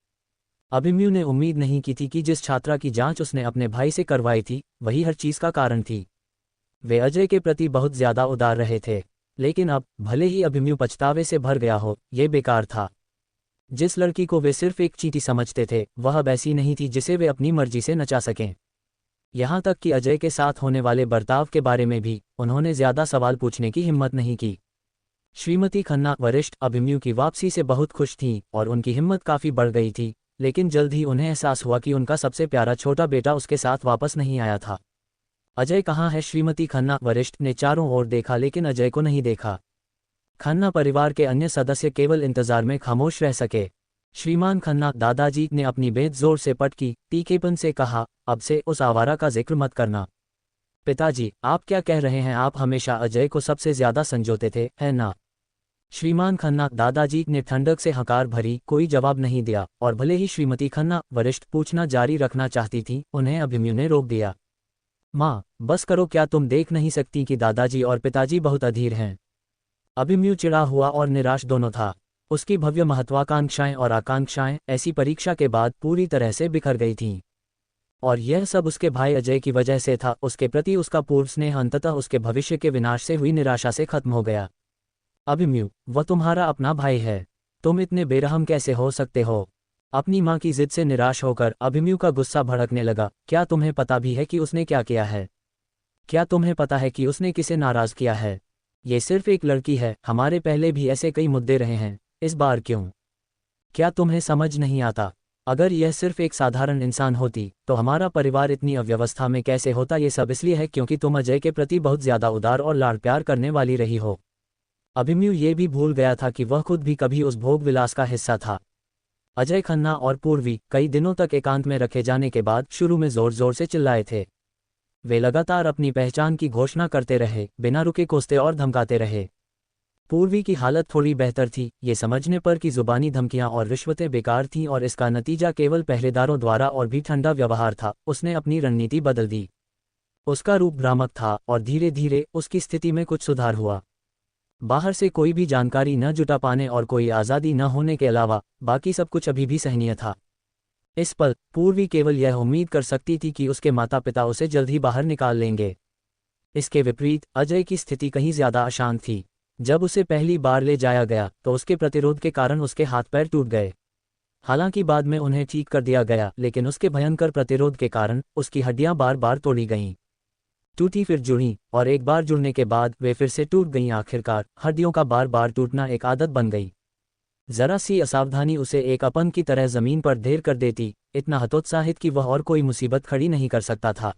अभिमन्यु ने उम्मीद नहीं की थी कि जिस छात्रा की जांच उसने अपने भाई से करवाई थी वही हर चीज का कारण थी। वे अजय के प्रति बहुत ज्यादा उदार रहे थे, लेकिन अब भले ही अभिमन्यु पछतावे से भर गया हो, ये बेकार था। जिस लड़की को वे सिर्फ एक चींटी समझते थे वह अब ऐसी नहीं थी जिसे वे अपनी मर्जी से नचा सकें। यहाँ तक कि अजय के साथ होने वाले बर्ताव के बारे में भी उन्होंने ज्यादा सवाल पूछने की हिम्मत नहीं की। श्रीमती खन्ना वरिष्ठ अभिमन्यु की वापसी से बहुत खुश थीं और उनकी हिम्मत काफी बढ़ गई थी, लेकिन जल्द ही उन्हें एहसास हुआ कि उनका सबसे प्यारा छोटा बेटा उसके साथ वापस नहीं आया था। अजय कहाँ है? श्रीमती खन्ना वरिष्ठ ने चारों ओर देखा, लेकिन अजय को नहीं देखा। खन्ना परिवार के अन्य सदस्य केवल इंतजार में खामोश रह सके। श्रीमान खन्ना दादाजी ने अपनी बेत जोर से पटकी, तीखेपन से कहा, अब से उस आवारा का जिक्र मत करना। पिताजी, आप क्या कह रहे हैं? आप हमेशा अजय को सबसे ज्यादा संजोते थे, है ना? श्रीमान खन्ना दादाजी ने ठंडक से हकार भरी कोई जवाब नहीं दिया, और भले ही श्रीमती खन्ना वरिष्ठ पूछना जारी रखना चाहती थी, उन्हें अभिमन्यु ने रोक दिया। माँ, बस करो, क्या तुम देख नहीं सकती कि दादाजी और पिताजी बहुत अधीर हैं? अभिमन्यु चिढ़ा हुआ और निराश दोनों था। उसकी भव्य महत्वाकांक्षाएं और आकांक्षाएं ऐसी परीक्षा के बाद पूरी तरह से बिखर गई थीं। और यह सब उसके भाई अजय की वजह से था। उसके प्रति उसका पूर्व स्नेह अंततः उसके भविष्य के विनाश से हुई निराशा से खत्म हो गया। अभिमन्यु, वह तुम्हारा अपना भाई है। तुम इतने बेरहम कैसे हो सकते हो? अपनी मां की जिद से निराश होकर अभिमन्यु का गुस्सा भड़कने लगा। क्या तुम्हें पता भी है कि उसने क्या किया है? क्या तुम्हें पता है कि उसने किसे नाराज किया है? ये सिर्फ एक लड़की है। हमारे पहले भी ऐसे कई मुद्दे रहे हैं, इस बार क्यों? क्या तुम्हें समझ नहीं आता? अगर यह सिर्फ एक साधारण इंसान होती तो हमारा परिवार इतनी अव्यवस्था में कैसे होता? ये सब इसलिए है क्योंकि तुम अजय के प्रति बहुत ज्यादा उदार और लाड़ प्यार करने वाली रही हो। अभिमन्यु ये भी भूल गया था कि वह खुद भी कभी उस भोग विलास का हिस्सा था। अजय खन्ना और पूर्वी कई दिनों तक एकांत में रखे जाने के बाद शुरू में जोर जोर से चिल्लाए थे। वे लगातार अपनी पहचान की घोषणा करते रहे, बिना रुके कोसते और धमकाते रहे। पूर्वी की हालत थोड़ी बेहतर थी, ये समझने पर कि जुबानी धमकियां और रिश्वतें बेकार थीं और इसका नतीजा केवल पहरेदारों द्वारा और भी ठंडा व्यवहार था। उसने अपनी रणनीति बदल दी। उसका रूप भ्रामक था और धीरे धीरे उसकी स्थिति में कुछ सुधार हुआ। बाहर से कोई भी जानकारी न जुटा पाने और कोई आज़ादी न होने के अलावा बाकी सब कुछ अभी भी सहनीय था। इस पल पूर्वी केवल यह उम्मीद कर सकती थी कि उसके माता पिता उसे जल्द ही बाहर निकाल लेंगे। इसके विपरीत अजय की स्थिति कहीं ज्यादा अशांत थी। जब उसे पहली बार ले जाया गया तो उसके प्रतिरोध के कारण उसके हाथ पैर टूट गए। हालांकि बाद में उन्हें ठीक कर दिया गया, लेकिन उसके भयंकर प्रतिरोध के कारण उसकी हड्डियां बार बार तोड़ी गईं। टूटी फिर जुड़ी और एक बार जुड़ने के बाद वे फिर से टूट गईं। आखिरकार हड्डियों का बार बार टूटना एक आदत बन गई। जरा सी असावधानी उसे एक अपन की तरह जमीन पर ढेर कर देती, इतना हतोत्साहित कि वह और कोई मुसीबत खड़ी नहीं कर सकता था।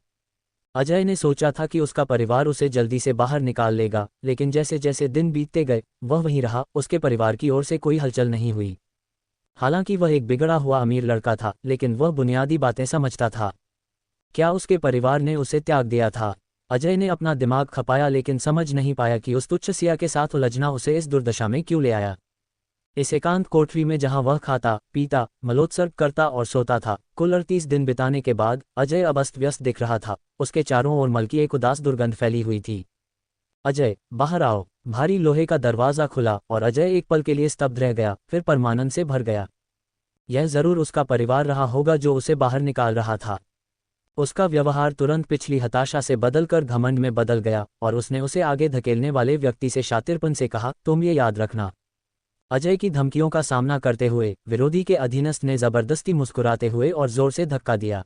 अजय ने सोचा था कि उसका परिवार उसे जल्दी से बाहर निकाल लेगा, लेकिन जैसे जैसे दिन बीतते गए वह वहीं रहा। उसके परिवार की ओर से कोई हलचल नहीं हुई। हालांकि वह एक बिगड़ा हुआ अमीर लड़का था, लेकिन वह बुनियादी बातें समझता था। क्या उसके परिवार ने उसे त्याग दिया था? अजय ने अपना दिमाग खपाया, लेकिन समझ नहीं पाया कि उस तुच्छ सिया के साथ उलझना उसे इस दुर्दशा में क्यों ले आया। इस एकांत कोठरी में जहां वह खाता, पीता, मलोत्सर्ग करता और सोता था, कुल 38 दिन बिताने के बाद अजय अब अस्त व्यस्त दिख रहा था। उसके चारों ओर मल की एक उदास दुर्गंध फैली हुई थी। अजय, बाहर आओ। भारी लोहे का दरवाजा खुला और अजय एक पल के लिए स्तब्ध रह गया, फिर परमानंद से भर गया। यह जरूर उसका परिवार रहा होगा जो उसे बाहर निकाल रहा था। उसका व्यवहार तुरंत पिछली हताशा से बदलकर घमंड में बदल गया और उसने उसे आगे धकेलने वाले व्यक्ति से शातिरपन से कहा, तुम ये याद रखना। अजय की धमकियों का सामना करते हुए विरोधी के अधीनस्थ ने जबरदस्ती मुस्कुराते हुए और जोर से धक्का दिया।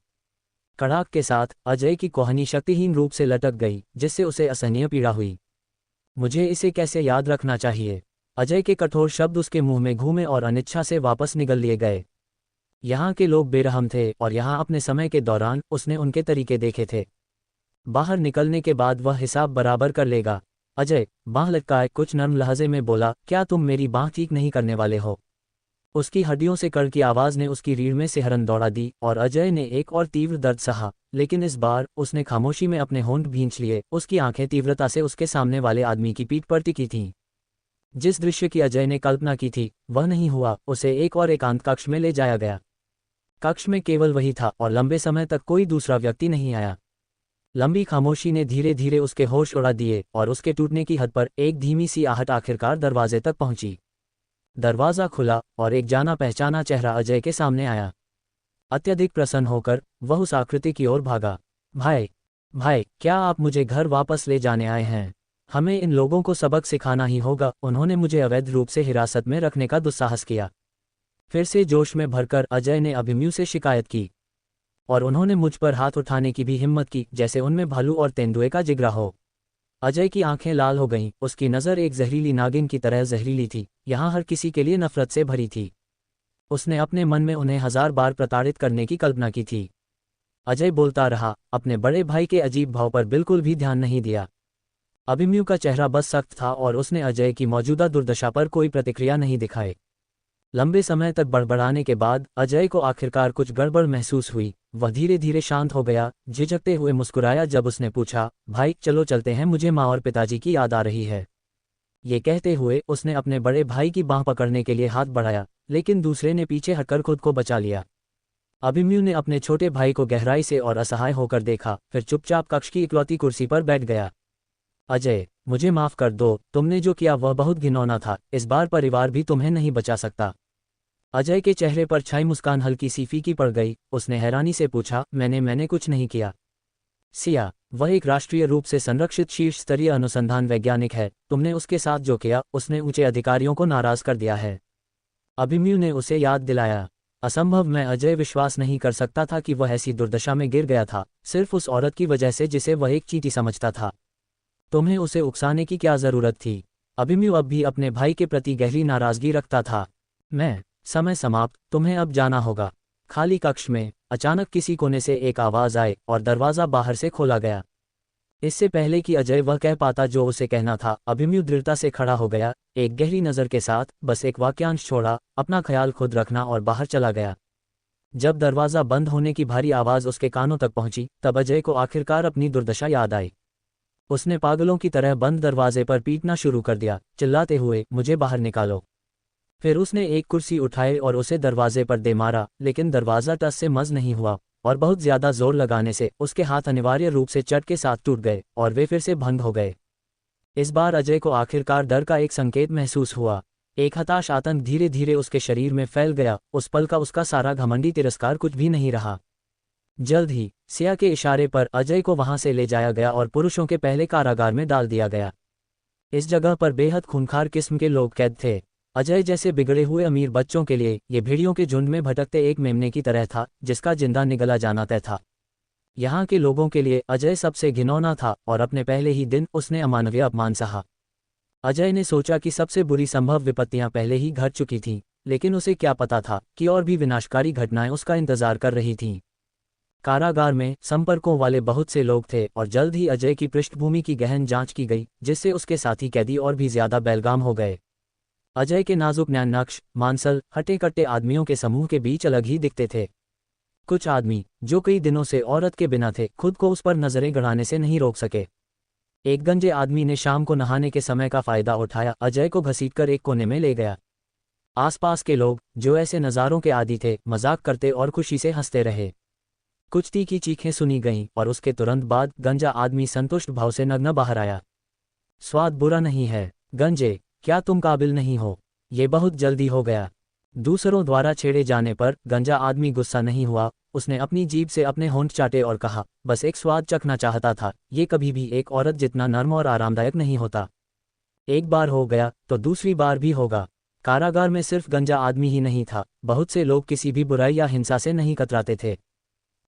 कड़ाक के साथ अजय की कोहनी शक्तिहीन रूप से लटक गई, जिससे उसे असहनीय पीड़ा हुई। मुझे इसे कैसे याद रखना चाहिए? अजय के कठोर शब्द उसके मुंह में घूमे और अनिच्छा से वापस निगल लिए गए। यहाँ के लोग बेरहम थे और यहाँ अपने समय के दौरान उसने उनके तरीके देखे थे। बाहर निकलने के बाद वह हिसाब बराबर कर लेगा। अजय बांह लटकाए कुछ नर्म लहजे में बोला, क्या तुम मेरी बांह ठीक नहीं करने वाले हो? उसकी हड्डियों से कड़ की आवाज ने उसकी रीढ़ में सिहरन दौड़ा दी और अजय ने एक और तीव्र दर्द सहा, लेकिन इस बार उसने खामोशी में अपने होंठ भींच लिए। उसकी आंखें तीव्रता से उसके सामने वाले आदमी की पीठ पर टिकी थीं। जिस दृश्य की अजय ने कल्पना की थी वह नहीं हुआ। उसे एक और एकांत कक्ष में ले जाया गया। कक्ष में केवल वही था और लंबे समय तक कोई दूसरा व्यक्ति नहीं आया। लंबी खामोशी ने धीरे धीरे उसके होश उड़ा दिए और उसके टूटने की हद पर एक धीमी सी आहट आखिरकार दरवाजे तक पहुंची। दरवाजा खुला और एक जाना पहचाना चेहरा अजय के सामने आया। अत्यधिक प्रसन्न होकर वह उस आकृति की ओर भागा। भाई, क्या आप मुझे घर वापस ले जाने आए हैं? हमें इन लोगों को सबक सिखाना ही होगा। उन्होंने मुझे अवैध रूप से हिरासत में रखने का दुस्साहस किया। फिर से जोश में भरकर अजय ने अभिमन्यु से शिकायत की और उन्होंने मुझ पर हाथ उठाने की भी हिम्मत की, जैसे उनमें भालू और तेंदुए का जिगरा हो। अजय की आंखें लाल हो गईं, उसकी नज़र एक जहरीली नागिन की तरह जहरीली थी, यहाँ हर किसी के लिए नफरत से भरी थी। उसने अपने मन में उन्हें 1000 बार प्रताड़ित करने की कल्पना की थी। अजय बोलता रहा, अपने बड़े भाई के अजीब भाव पर बिल्कुल भी ध्यान नहीं दिया। अभिमन्यु का चेहरा बस सख्त था और उसने अजय की मौजूदा दुर्दशा पर कोई प्रतिक्रिया नहीं दिखाई। लंबे समय तक बड़बड़ाने के बाद अजय को आखिरकार कुछ गड़बड़ महसूस हुई। वह धीरे धीरे शांत हो गया, झिझकते हुए मुस्कुराया जब उसने पूछा, भाई चलो चलते हैं, मुझे माँ और पिताजी की याद आ रही है। ये कहते हुए उसने अपने बड़े भाई की बांह पकड़ने के लिए हाथ बढ़ाया, लेकिन दूसरे ने पीछे हटकर खुद को बचा लिया। अभिमन्यु ने अपने छोटे भाई को गहराई से और असहाय होकर देखा, फिर चुपचाप कक्ष की इकलौती कुर्सी पर बैठ गया। अजय, मुझे माफ कर दो, तुमने जो किया वह बहुत घिनौना था, इस बार परिवार भी तुम्हें नहीं बचा सकता। अजय के चेहरे पर छाई मुस्कान हल्की सी फीकी पड़ गई। उसने हैरानी से पूछा, मैंने कुछ नहीं किया। सिया, वह एक राष्ट्रीय रूप से संरक्षित शीर्ष स्तरीय अनुसंधान वैज्ञानिक है, तुमने उसके साथ जो किया उसने ऊंचे अधिकारियों को नाराज कर दिया है। अभिमन्यु ने उसे याद दिलाया। असंभव, मैं अजय विश्वास नहीं कर सकता था कि वह ऐसी दुर्दशा में गिर गया था, सिर्फ उस औरत की वजह से जिसे वह एक चींटी समझता था। तुम्हें उसे उकसाने की क्या जरूरत थी? अभिमन्यु अब भी अपने भाई के प्रति गहरी नाराजगी रखता था। समय समाप्त, तुम्हें अब जाना होगा। खाली कक्ष में अचानक किसी कोने से एक आवाज आई और दरवाजा बाहर से खोला गया। इससे पहले कि अजय वह कह पाता जो उसे कहना था, अभिमन्यु दृढ़ता से खड़ा हो गया, एक गहरी नज़र के साथ, बस एक वाक्यांश छोड़ा, अपना ख्याल खुद रखना, और बाहर चला गया। जब दरवाज़ा बंद होने की भारी आवाज़ उसके कानों तक पहुंची, तब अजय को आखिरकार अपनी दुर्दशा याद आई। उसने पागलों की तरह बंद दरवाजे पर पीटना शुरू कर दिया, चिल्लाते हुए, मुझे बाहर निकालो। फिर उसने एक कुर्सी उठाई और उसे दरवाजे पर दे मारा, लेकिन दरवाज़ा टस से मस नहीं हुआ, और बहुत ज्यादा जोर लगाने से उसके हाथ अनिवार्य रूप से चट के साथ टूट गए और वे फिर से भंग हो गए। इस बार अजय को आखिरकार डर का एक संकेत महसूस हुआ। एक हताश आतंक धीरे धीरे उसके शरीर में फैल गया। उस पल का उसका सारा घमंडी तिरस्कार कुछ भी नहीं रहा। जल्द ही सिया के इशारे पर अजय को वहां से ले जाया गया और पुरुषों के पहले कारागार में डाल दिया गया। इस जगह पर बेहद खूंखार किस्म के लोग कैद थे। अजय जैसे बिगड़े हुए अमीर बच्चों के लिए ये भेड़ियों के झुंड में भटकते एक मेमने की तरह था, जिसका जिंदा निगला जाना तय था। यहाँ के लोगों के लिए अजय सबसे घिनौना था, और अपने पहले ही दिन उसने अमानवीय अपमान सहा। अजय ने सोचा कि सबसे बुरी संभव विपत्तियां पहले ही घट चुकी थीं, लेकिन उसे क्या पता था कि और भी विनाशकारी घटनाएं उसका इंतजार कर रही थीं। कारागार में संपर्कों वाले बहुत से लोग थे, और जल्द ही अजय की पृष्ठभूमि की गहन जांच की गई, जिससे उसके साथी कैदी और भी ज्यादा बेलगाम हो गए। अजय के नाजुक नैननक्श, मांसल, हटे कट्टे आदमियों के समूह के बीच अलग ही दिखते थे। कुछ आदमी, जो कई दिनों से औरत के बिना थे, खुद को उस पर नजरें गड़ाने से नहीं रोक सके। एक गंजे आदमी ने शाम को नहाने के समय का फायदा उठाया, अजय को घसीटकर एक कोने में ले गया। आसपास के लोग, जो ऐसे नज़ारों के आदी थे, मजाक करते और खुशी से हंसते रहे। कुछ तीखी चीखें सुनी गईं, और उसके तुरंत बाद गंजा आदमी संतुष्ट भाव से नग्न बाहर आया। स्वाद बुरा नहीं है, गंजे, क्या तुम काबिल नहीं हो? ये बहुत जल्दी हो गया। दूसरों द्वारा छेड़े जाने पर गंजा आदमी गुस्सा नहीं हुआ। उसने अपनी जीभ से अपने होंठ चाटे और कहा, बस एक स्वाद चखना चाहता था। ये कभी भी एक औरत जितना नर्म और आरामदायक नहीं होता। एक बार हो गया तो दूसरी बार भी होगा। कारागार में सिर्फ गंजा आदमी ही नहीं था, बहुत से लोग किसी भी बुराई या हिंसा से नहीं कतराते थे।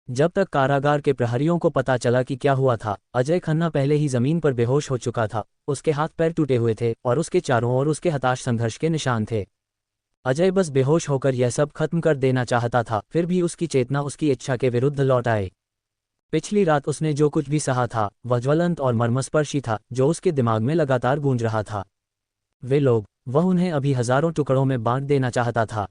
जब तक कारागार के प्रहरियों को पता चला कि क्या हुआ था, अजय खन्ना पहले ही जमीन पर बेहोश हो चुका था। उसके हाथ पैर टूटे हुए थे और उसके चारों ओर उसके हताश संघर्ष के निशान थे। अजय बस बेहोश होकर यह सब खत्म कर देना चाहता था, फिर भी उसकी चेतना उसकी इच्छा के विरुद्ध लौट आए। पिछली रात उसने जो कुछ भी सहा था, वह ज्वलंत और मर्मस्पर्शी था, जो उसके दिमाग में लगातार गूंज रहा था। वे लोग, वह उन्हें अभी हजारों टुकड़ों में बांट देना चाहता था।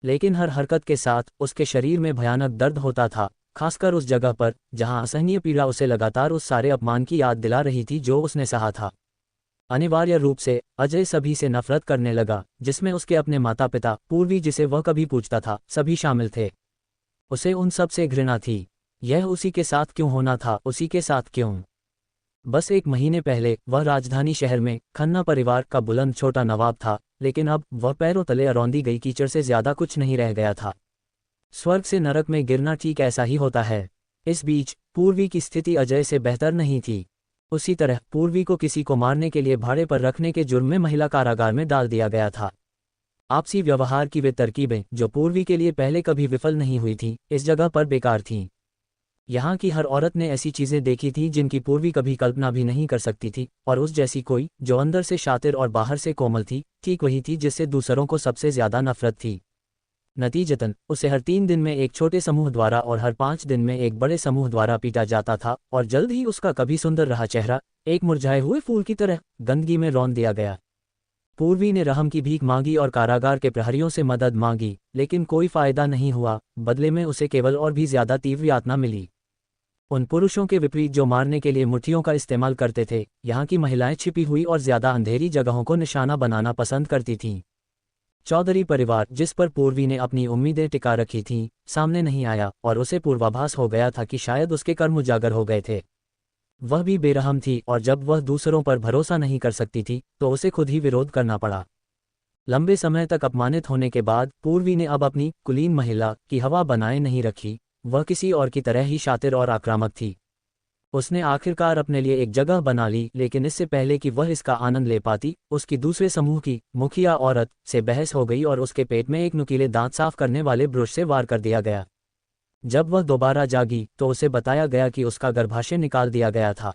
लेकिन हर हरकत के साथ उसके शरीर में भयानक दर्द होता था, खासकर उस जगह पर जहां असहनीय पीड़ा उसे लगातार उस सारे अपमान की याद दिला रही थी जो उसने सहा था। अनिवार्य रूप से अजय सभी से नफरत करने लगा, जिसमें उसके अपने माता पिता, पूर्वी जिसे वह कभी पूछता था, सभी शामिल थे। उसे उन सब से घृणा थी। यह उसी के साथ क्यों होना था? उसी के साथ क्यों? बस एक महीने पहले वह राजधानी शहर में खन्ना परिवार का बुलंद छोटा नवाब था, लेकिन अब वह पैरों तले अरौंदी गई कीचड़ से ज्यादा कुछ नहीं रह गया था। स्वर्ग से नरक में गिरना ठीक ऐसा ही होता है। इस बीच पूर्वी की स्थिति अजय से बेहतर नहीं थी। उसी तरह पूर्वी को किसी को मारने के लिए भाड़े पर रखने के जुर्म में महिला कारागार में डाल दिया गया था। आपसी व्यवहार की वे तरकीबें, जो पूर्वी के लिए पहले कभी विफल नहीं हुई थीं, इस जगह पर बेकार थीं। यहाँ की हर औरत ने ऐसी चीजें देखी थी जिनकी पूर्वी कभी कल्पना भी नहीं कर सकती थी, और उस जैसी कोई, जो अंदर से शातिर और बाहर से कोमल थी, ठीक वही थी जिससे दूसरों को सबसे ज्यादा नफरत थी। नतीजतन उसे हर 3 दिन में एक छोटे समूह द्वारा और हर 5 दिन में एक बड़े समूह द्वारा पीटा जाता था, और जल्द ही उसका कभी सुंदर रहा चेहरा एक मुरझाए हुए फूल की तरह गंदगी में रौंद दिया गया। पूर्वी ने रहम की भीख मांगी और कारागार के प्रहरियों से मदद मांगी, लेकिन कोई फायदा नहीं हुआ। बदले में उसे केवल और भी ज्यादा तीव्र यातना मिली। उन पुरुषों के विपरीत जो मारने के लिए मुट्ठियों का इस्तेमाल करते थे, यहाँ की महिलाएं छिपी हुई और ज्यादा अंधेरी जगहों को निशाना बनाना पसंद करती थीं। चौधरी परिवार, जिस पर पूर्वी ने अपनी उम्मीदें टिका रखी थीं, सामने नहीं आया, और उसे पूर्वाभास हो गया था कि शायद उसके कर्म उजागर हो गए थे। वह भी बेरहम थी और जब वह दूसरों पर भरोसा नहीं कर सकती थी तो उसे खुद ही विरोध करना पड़ा। लंबे समय तक अपमानित होने के बाद पूर्वी ने अब अपनी कुलीन महिला की हवा बनाए नहीं रखी। वह किसी और की तरह ही शातिर और आक्रामक थी। उसने आखिरकार अपने लिए एक जगह बना ली, लेकिन इससे पहले कि वह इसका आनंद ले पाती, उसकी दूसरे समूह की मुखिया औरत से बहस हो गई और उसके पेट में एक नुकीले दांत साफ करने वाले ब्रश से वार कर दिया गया। जब वह दोबारा जागी तो उसे बताया गया कि उसका गर्भाशय निकाल दिया गया था।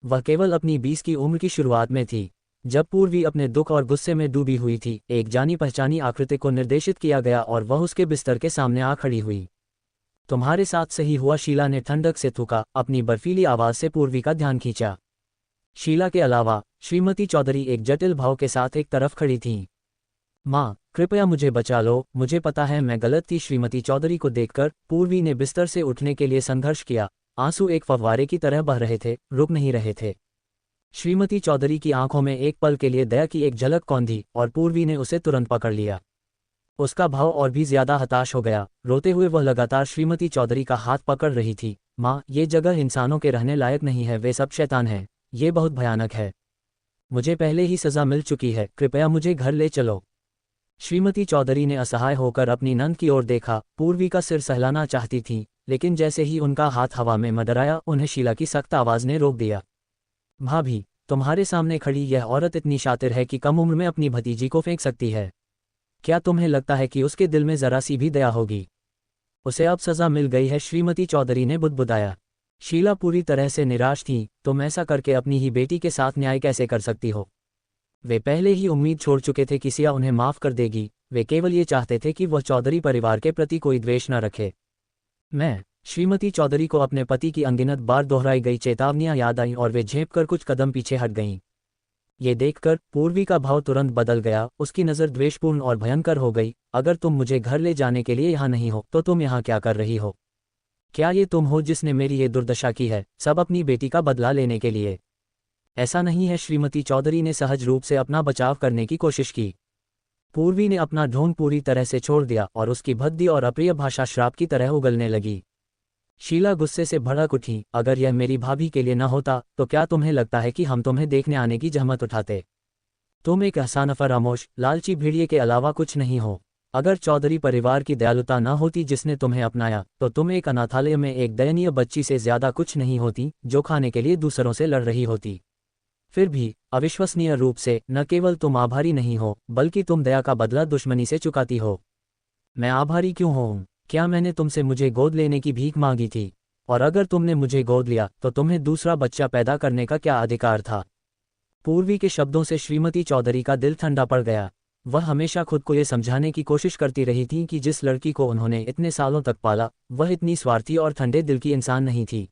वह केवल अपनी 20 की उम्र की शुरुआत में थी। जब पूर्वी अपने दुख और गुस्से में डूबी हुई थी, एक जानी पहचानी आकृति को निर्देशित किया गया और वह उसके बिस्तर के सामने आ खड़ी हुई। तुम्हारे साथ सही हुआ, शीला ने ठंडक से थूका, अपनी बर्फीली आवाज से पूर्वी का ध्यान खींचा। शीला के अलावा श्रीमती चौधरी एक जटिल भाव के साथ एक तरफ खड़ी थीं। माँ, कृपया मुझे बचा लो, मुझे पता है मैं गलत थी। श्रीमती चौधरी को देखकर पूर्वी ने बिस्तर से उठने के लिए संघर्ष किया। आंसू एक फव्वारे की तरह बह रहे थे, रुक नहीं रहे थे। श्रीमती चौधरी की आंखों में एक पल के लिए दया की एक झलक कौंधी और पूर्वी ने उसे तुरंत पकड़ लिया। उसका भाव और भी ज्यादा हताश हो गया। रोते हुए वह लगातार श्रीमती चौधरी का हाथ पकड़ रही थी। माँ, ये जगह इंसानों के रहने लायक नहीं है, वे सब शैतान हैं। ये बहुत भयानक है। मुझे पहले ही सजा मिल चुकी है, कृपया मुझे घर ले चलो। श्रीमती चौधरी ने असहाय होकर अपनी नंद की ओर देखा। पूर्वी का सिर सहलाना चाहती थी, लेकिन जैसे ही उनका हाथ हवा में मंडराया, उन्हें शीला की सख्त आवाज ने रोक दिया। भाभी, तुम्हारे सामने खड़ी यह औरत इतनी शातिर है कि कम उम्र में अपनी भतीजी को फेंक सकती है। क्या तुम्हें लगता है कि उसके दिल में जरा सी भी दया होगी? उसे अब सजा मिल गई है, श्रीमती चौधरी ने बुदबुदाया। शीला पूरी तरह से निराश थी। तुम ऐसा करके अपनी ही बेटी के साथ न्याय कैसे कर सकती हो? वे पहले ही उम्मीद छोड़ चुके थे कि सिया उन्हें माफ कर देगी। वे केवल ये चाहते थे कि वह चौधरी परिवार के प्रति कोई द्वेष न रखे। श्रीमती चौधरी को अपने पति की अनगिनत बार दोहराई गई चेतावनियां याद आईं और वे झेप कर कुछ कदम पीछे हट गईं। ये देखकर पूर्वी का भाव तुरंत बदल गया। उसकी नज़र द्वेषपूर्ण और भयंकर हो गई। अगर तुम मुझे घर ले जाने के लिए यहाँ नहीं हो तो तुम यहाँ क्या कर रही हो? क्या ये तुम हो जिसने मेरी ये दुर्दशा की है, सब अपनी बेटी का बदला लेने के लिए? ऐसा नहीं है। श्रीमती चौधरी ने सहज रूप से अपना बचाव करने की कोशिश की। पूर्वी ने अपना ढोंग पूरी तरह से छोड़ दिया और उसकी भद्दी और अप्रिय भाषा श्राप की तरह उगलने लगी। शीला गुस्से से भड़क उठी। अगर यह मेरी भाभी के लिए न होता तो क्या तुम्हें लगता है कि हम तुम्हें देखने आने की जहमत उठाते? तुम एक एहसान फरामोश, लालची भेड़िए के अलावा कुछ नहीं हो। अगर चौधरी परिवार की दयालुता न होती जिसने तुम्हें अपनाया, तो तुम एक अनाथालय में एक दयनीय बच्ची से ज्यादा कुछ नहीं होती, जो खाने के लिए दूसरों से लड़ रही होती। फिर भी अविश्वसनीय रूप से न केवल तुम आभारी नहीं हो, बल्कि तुम दया का बदला दुश्मनी से चुकाती हो। मैं आभारी क्यों हूँ? क्या मैंने तुमसे मुझे गोद लेने की भीख मांगी थी? और अगर तुमने मुझे गोद लिया तो तुम्हें दूसरा बच्चा पैदा करने का क्या अधिकार था? पूर्वी के शब्दों से श्रीमती चौधरी का दिल ठंडा पड़ गया। वह हमेशा खुद को ये समझाने की कोशिश करती रही थी कि जिस लड़की को उन्होंने इतने सालों तक पाला, वह इतनी स्वार्थी और ठंडे दिल की इंसान नहीं थी।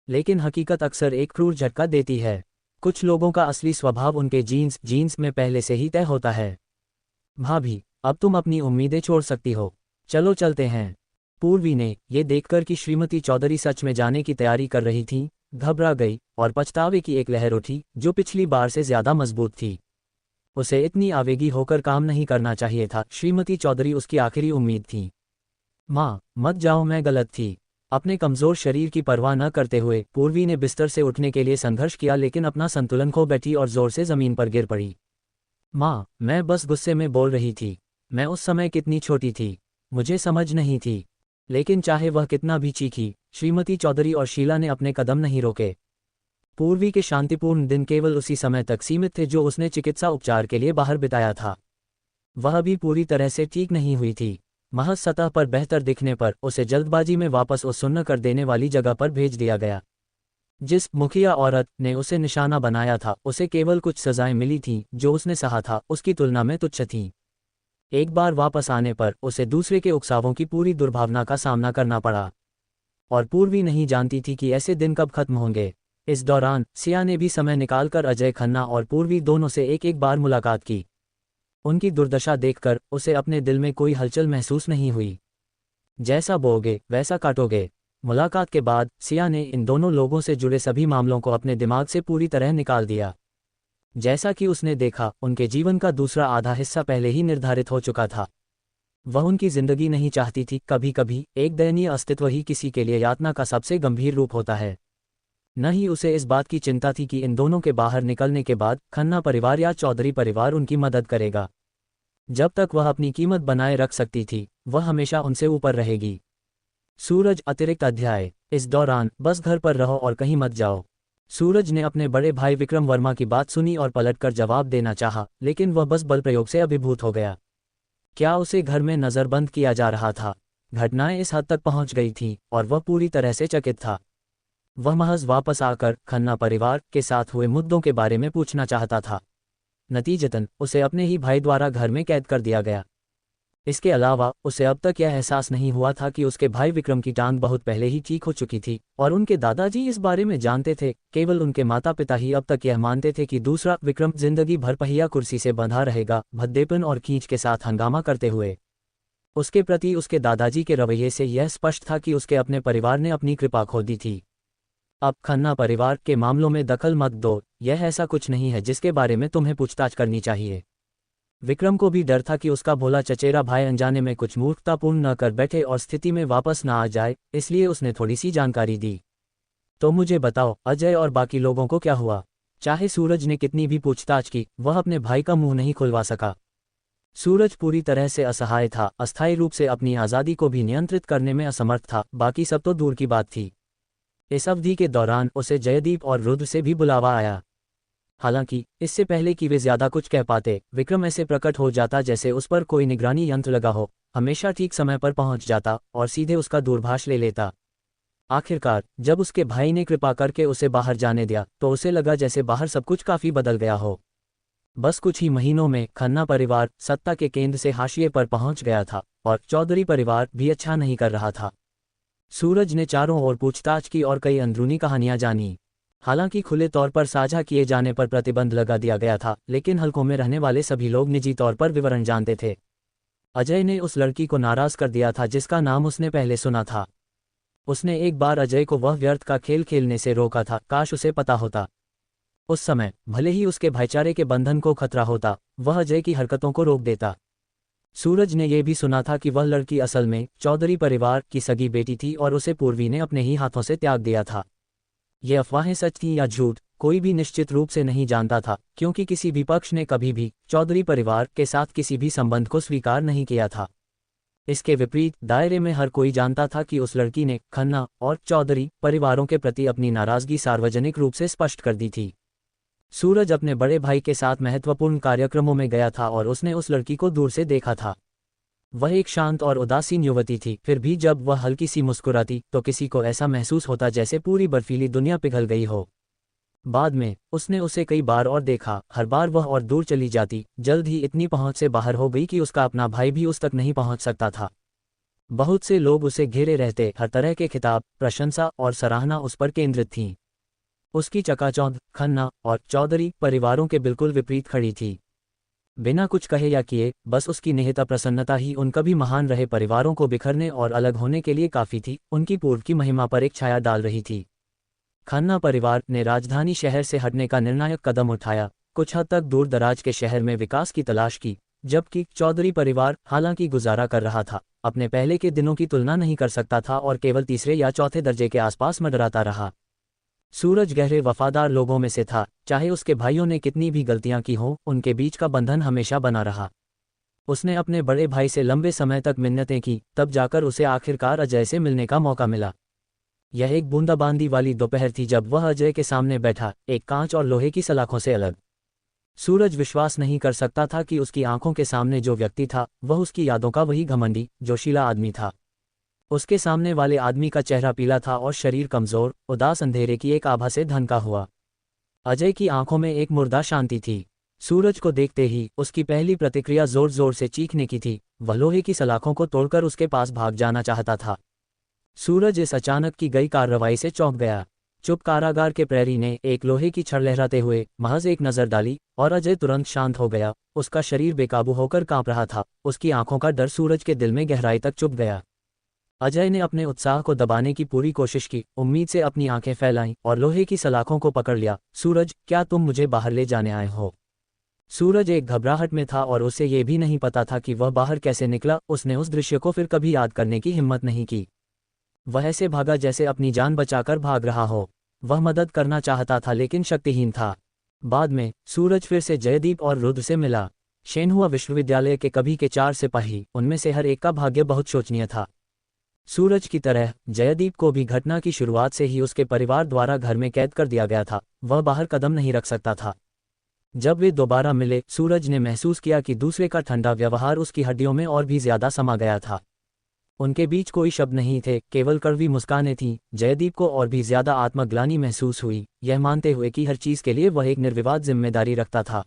लेकिन हकीकत अक्सर एक क्रूर झटका देती है। कुछ लोगों का असली स्वभाव उनके जीन्स में पहले से ही तय होता है। भाभी, अब तुम अपनी उम्मीदें छोड़ सकती हो। चलो चलते हैं। पूर्वी ने ये देखकर कि श्रीमती चौधरी सच में जाने की तैयारी कर रही थी, घबरा गई और पछतावे की एक लहर उठी जो पिछली बार से ज्यादा मजबूत थी। उसे इतनी आवेगी होकर काम नहीं करना चाहिए था। श्रीमती चौधरी उसकी आखिरी उम्मीद थी। माँ, मत जाओ, मैं गलत थी। अपने कमजोर शरीर की परवाह न करते हुए पूर्वी ने बिस्तर से उठने के लिए संघर्ष किया, लेकिन अपना संतुलन खो बैठी और जोर से जमीन पर गिर पड़ी। माँ, मैं बस गुस्से में बोल रही थी। मैं उस समय कितनी छोटी थी, मुझे समझ नहीं थी। लेकिन चाहे वह कितना भी चीखी, श्रीमती चौधरी और शीला ने अपने कदम नहीं रोके। पूर्वी के शांतिपूर्ण दिन केवल उसी समय तक सीमित थे जो उसने चिकित्सा उपचार के लिए बाहर बिताया था। वह भी पूरी तरह से ठीक नहीं हुई थी। महज सतह पर बेहतर दिखने पर उसे जल्दबाजी में वापस उस सुन्न कर देने वाली जगह पर भेज दिया गया। जिस मुखिया औरत ने उसे निशाना बनाया था, उसे केवल कुछ सजाएं मिली थीं जो उसने सहा था, उसकी तुलना में तुच्छ थीं। एक बार वापस आने पर उसे दूसरे के उकसावों की पूरी दुर्भावना का सामना करना पड़ा। और पूर्वी नहीं जानती थी कि ऐसे दिन कब खत्म होंगे। इस दौरान सिया ने भी समय निकालकर अजय खन्ना और पूर्वी दोनों से एक एक बार मुलाकात की। उनकी दुर्दशा देखकर उसे अपने दिल में कोई हलचल महसूस नहीं हुई। जैसा बोओगे वैसा काटोगे। मुलाकात के बाद सिया ने इन दोनों लोगों से जुड़े सभी मामलों को अपने दिमाग से पूरी तरह निकाल दिया। जैसा कि उसने देखा, उनके जीवन का दूसरा आधा हिस्सा पहले ही निर्धारित हो चुका था। वह उनकी जिंदगी नहीं चाहती थी। कभी कभी एक दयनीय अस्तित्व ही किसी के लिए यातना का सबसे गंभीर रूप होता है। न ही उसे इस बात की चिंता थी कि इन दोनों के बाहर निकलने के बाद खन्ना परिवार या चौधरी परिवार उनकी मदद करेगा। जब तक वह अपनी कीमत बनाए रख सकती थी, वह हमेशा उनसे ऊपर रहेगी। सूरज अतिरिक्त अध्याय। इस दौरान बस घर पर रहो और कहीं मत जाओ। सूरज ने अपने बड़े भाई विक्रम वर्मा की बात सुनी और पलटकर जवाब देना चाहा, लेकिन वह बस बल प्रयोग से अभिभूत हो गया। क्या उसे घर में नज़रबंद किया जा रहा था? घटनाएं इस हद तक पहुंच गई थीं और वह पूरी तरह से चकित था। वह महज वापस आकर खन्ना परिवार के साथ हुए मुद्दों के बारे में पूछना चाहता था। नतीजतन उसे अपने ही भाई द्वारा घर में कैद कर दिया गया। इसके अलावा उसे अब तक यह एहसास नहीं हुआ था कि उसके भाई विक्रम की टांग बहुत पहले ही ठीक हो चुकी थी और उनके दादाजी इस बारे में जानते थे। केवल उनके माता पिता ही अब तक यह मानते थे कि दूसरा विक्रम जिंदगी भर पहिया कुर्सी से बंधा रहेगा, भद्देपन और खींच के साथ हंगामा करते हुए। उसके प्रति उसके दादाजी के रवैये से यह स्पष्ट था कि उसके अपने परिवार ने अपनी कृपा खो दी थी। अब खन्ना परिवार के मामलों में दखल मत दो, यह ऐसा कुछ नहीं है जिसके बारे में तुम्हें पूछताछ करनी चाहिए। विक्रम को भी डर था कि उसका भोला चचेरा भाई अनजाने में कुछ मूर्खतापूर्ण न कर बैठे और स्थिति में वापस न आ जाए, इसलिए उसने थोड़ी सी जानकारी दी। तो मुझे बताओ, अजय और बाकी लोगों को क्या हुआ? चाहे सूरज ने कितनी भी पूछताछ की, वह अपने भाई का मुंह नहीं खुलवा सका। सूरज पूरी तरह से असहाय था, अस्थायी रूप से अपनी आज़ादी को भी नियंत्रित करने में असमर्थ था, बाकी सब तो दूर की बात थी। इस अवधि के दौरान उसे जयदीप और रुद्र से भी बुलावा आया। हालांकि इससे पहले कि वे ज्यादा कुछ कह पाते, विक्रम ऐसे प्रकट हो जाता जैसे उस पर कोई निगरानी यंत्र लगा हो, हमेशा ठीक समय पर पहुंच जाता और सीधे उसका दूरभाष ले लेता। आखिरकार जब उसके भाई ने कृपा करके उसे बाहर जाने दिया तो उसे लगा जैसे बाहर सब कुछ काफी बदल गया हो। बस कुछ ही महीनों में खन्ना परिवार सत्ता के केंद्र से हाशिए पर पहुंच गया था और चौधरी परिवार भी अच्छा नहीं कर रहा था। सूरज ने चारों ओर पूछताछ की और कई अंदरूनी कहानियां जानी। हालांकि खुले तौर पर साझा किए जाने पर प्रतिबंध लगा दिया गया था, लेकिन हलकों में रहने वाले सभी लोग निजी तौर पर विवरण जानते थे। अजय ने उस लड़की को नाराज कर दिया था जिसका नाम उसने पहले सुना था। उसने एक बार अजय को वह व्यर्थ का खेल खेलने से रोका था, काश उसे पता होता। उस समय भले ही उसके भाईचारे के बंधन को खतरा होता, वह अजय की हरकतों को रोक देता। सूरज ने यह भी सुना था कि वह लड़की असल में चौधरी परिवार की सगी बेटी थी और उसे पूर्वी ने अपने ही हाथों से त्याग दिया था। ये अफवाहें सच थीं या झूठ, कोई भी निश्चित रूप से नहीं जानता था, क्योंकि किसी भी पक्ष ने कभी भी चौधरी परिवार के साथ किसी भी संबंध को स्वीकार नहीं किया था। इसके विपरीत दायरे में हर कोई जानता था कि उस लड़की ने खन्ना और चौधरी परिवारों के प्रति अपनी नाराजगी सार्वजनिक रूप से स्पष्ट कर दी थी। सूरज अपने बड़े भाई के साथ महत्वपूर्ण कार्यक्रमों में गया था और उसने उस लड़की को दूर से देखा था। वह एक शांत और उदासीन युवती थी, फिर भी जब वह हल्की सी मुस्कुराती तो किसी को ऐसा महसूस होता जैसे पूरी बर्फीली दुनिया पिघल गई हो। बाद में उसने उसे कई बार और देखा, हर बार वह और दूर चली जाती, जल्द ही इतनी पहुंच से बाहर हो गई कि उसका अपना भाई भी उस तक नहीं पहुंच सकता था। बहुत से लोग उसे घेरे रहते, हर तरह के खिताब, प्रशंसा और सराहना उस पर केंद्रित थीं। उसकी चकाचौंध खन्ना और चौधरी परिवारों के बिल्कुल विपरीत खड़ी थी। बिना कुछ कहे या किए बस उसकी निहित प्रसन्नता ही उन कभी महान रहे परिवारों को बिखरने और अलग होने के लिए काफी थी, उनकी पूर्व की महिमा पर एक छाया डाल रही थी। खन्ना परिवार ने राजधानी शहर से हटने का निर्णायक कदम उठाया, कुछ हद तक दूर दराज के शहर में विकास की तलाश की, जबकि चौधरी परिवार हालांकि गुजारा कर रहा था, अपने पहले के दिनों की तुलना नहीं कर सकता था और केवल तीसरे या चौथे दर्जे के आसपास मंडराता रहा। सूरज गहरे वफादार लोगों में से था, चाहे उसके भाइयों ने कितनी भी गलतियां की हों, उनके बीच का बंधन हमेशा बना रहा। उसने अपने बड़े भाई से लंबे समय तक मिन्नतें की, तब जाकर उसे आखिरकार अजय से मिलने का मौका मिला। यह एक बूंदाबांदी वाली दोपहर थी जब वह अजय के सामने बैठा, एक कांच और लोहे की सलाखों से अलग। सूरज विश्वास नहीं कर सकता था कि उसकी आंखों के सामने जो व्यक्ति था वह उसकी यादों का वही घमंडी, जोशीला आदमी था। उसके सामने वाले आदमी का चेहरा पीला था और शरीर कमजोर, उदास अंधेरे की एक आभा से ढंका हुआ। अजय की आंखों में एक मुर्दा शांति थी। सूरज को देखते ही उसकी पहली प्रतिक्रिया जोर जोर से चीखने की थी। वह लोहे की सलाखों को तोड़कर उसके पास भाग जाना चाहता था। सूरज इस अचानक की गई कार्रवाई से चौंक गया। चुप कारागार के प्रहरी ने एक लोहे की छड़ लहराते हुए महज एक नजर डाली और अजय तुरंत शांत हो गया। उसका शरीर बेकाबू होकर कांप रहा था, उसकी आंखों का डर सूरज के दिल में गहराई तक चुभ गया। अजय ने अपने उत्साह को दबाने की पूरी कोशिश की, उम्मीद से अपनी आंखें फैलाईं और लोहे की सलाखों को पकड़ लिया। सूरज, क्या तुम मुझे बाहर ले जाने आए हो? सूरज एक घबराहट में था और उसे ये भी नहीं पता था कि वह बाहर कैसे निकला। उसने उस दृश्य को फिर कभी याद करने की हिम्मत नहीं की। वह ऐसे भागा जैसे अपनी जान बचाकर भाग रहा हो। वह मदद करना चाहता था लेकिन शक्तिहीन था। बाद में सूरज फिर से जयदीप और रुद्र से मिला। शेनहुआ विश्वविद्यालय के कभी के 4 सिपाही, उनमें से हर एक का भाग्य बहुत शोचनीय था। सूरज की तरह जयदीप को भी घटना की शुरुआत से ही उसके परिवार द्वारा घर में कैद कर दिया गया था। वह बाहर कदम नहीं रख सकता था। जब वे दोबारा मिले, सूरज ने महसूस किया कि दूसरे का ठंडा व्यवहार उसकी हड्डियों में और भी ज्यादा समा गया था। उनके बीच कोई शब्द नहीं थे, केवल कड़वी मुस्कानें थीं। जयदीप को और भी ज्यादा आत्मग्लानि महसूस हुई, यह मानते हुए कि हर चीज के लिए वह एक निर्विवाद जिम्मेदारी रखता था।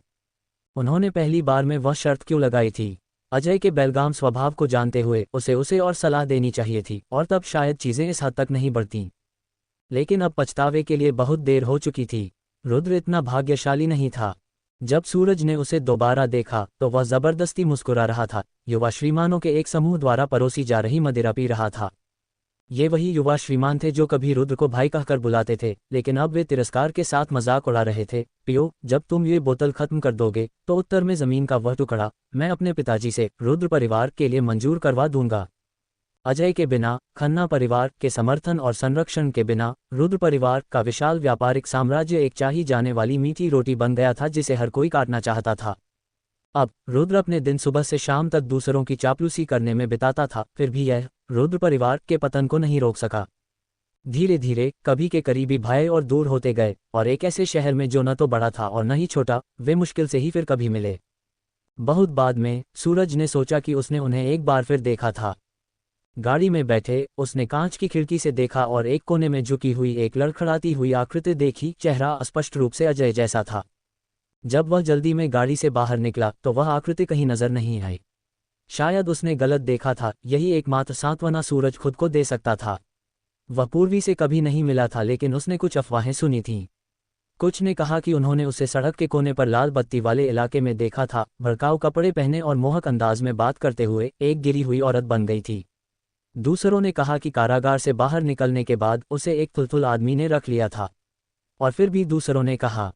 उन्होंने पहली बार में वह शर्त क्यों लगाई थी? अजय के बेलगाम स्वभाव को जानते हुए उसे और सलाह देनी चाहिए थी, और तब शायद चीजें इस हद तक नहीं बढ़तीं। लेकिन अब पछतावे के लिए बहुत देर हो चुकी थी। रुद्र इतना भाग्यशाली नहीं था। जब सूरज ने उसे दोबारा देखा तो वह जबरदस्ती मुस्कुरा रहा था। युवा श्रीमानों के एक समूह द्वारा परोसी जा रही मदिरा पी रहा था। ये वही युवा श्रीमान थे जो कभी रुद्र को भाई कहकर बुलाते थे, लेकिन अब वे तिरस्कार के साथ मजाक उड़ा रहे थे। पियो, जब तुम ये बोतल खत्म कर दोगे तो उत्तर में जमीन का वह टुकड़ा मैं अपने पिताजी से रुद्र परिवार के लिए मंजूर करवा दूंगा। अजय के बिना, खन्ना परिवार के समर्थन और संरक्षण के बिना, रुद्र परिवार का विशाल व्यापारिक साम्राज्य एक चाही जाने वाली मीठी रोटी बन गया था जिसे हर कोई काटना चाहता था। अब रुद्र अपने दिन सुबह से शाम तक दूसरों की चापलूसी करने में बिताता था, फिर भी यह रुद्र परिवार के पतन को नहीं रोक सका। धीरे धीरे कभी के करीबी भाई और दूर होते गए, और एक ऐसे शहर में जो न तो बड़ा था और न ही छोटा, वे मुश्किल से ही फिर कभी मिले। बहुत बाद में सूरज ने सोचा कि उसने उन्हें एक बार फिर देखा था। गाड़ी में बैठे उसने कांच की खिड़की से देखा और एक कोने में झुकी हुई एक लड़खड़ाती हुई आकृति देखी। चेहरा स्पष्ट रूप से अजय जैसा था। जब वह जल्दी में गाड़ी से बाहर निकला तो वह आकृति कहीं नजर नहीं आई। शायद उसने गलत देखा था। यही एकमात्र सांत्वना सूरज खुद को दे सकता था। वह पूर्वी से कभी नहीं मिला था, लेकिन उसने कुछ अफवाहें सुनी थीं। कुछ ने कहा कि उन्होंने उसे सड़क के कोने पर लाल बत्ती वाले इलाके में देखा था, भड़काऊ कपड़े पहने और मोहक अंदाज में बात करते हुए एक गिरी हुई औरत बन गई थी। दूसरों ने कहा कि कारागार से बाहर निकलने के बाद उसे एक थुलथुल आदमी ने रख लिया था। और फिर भी दूसरों ने कहा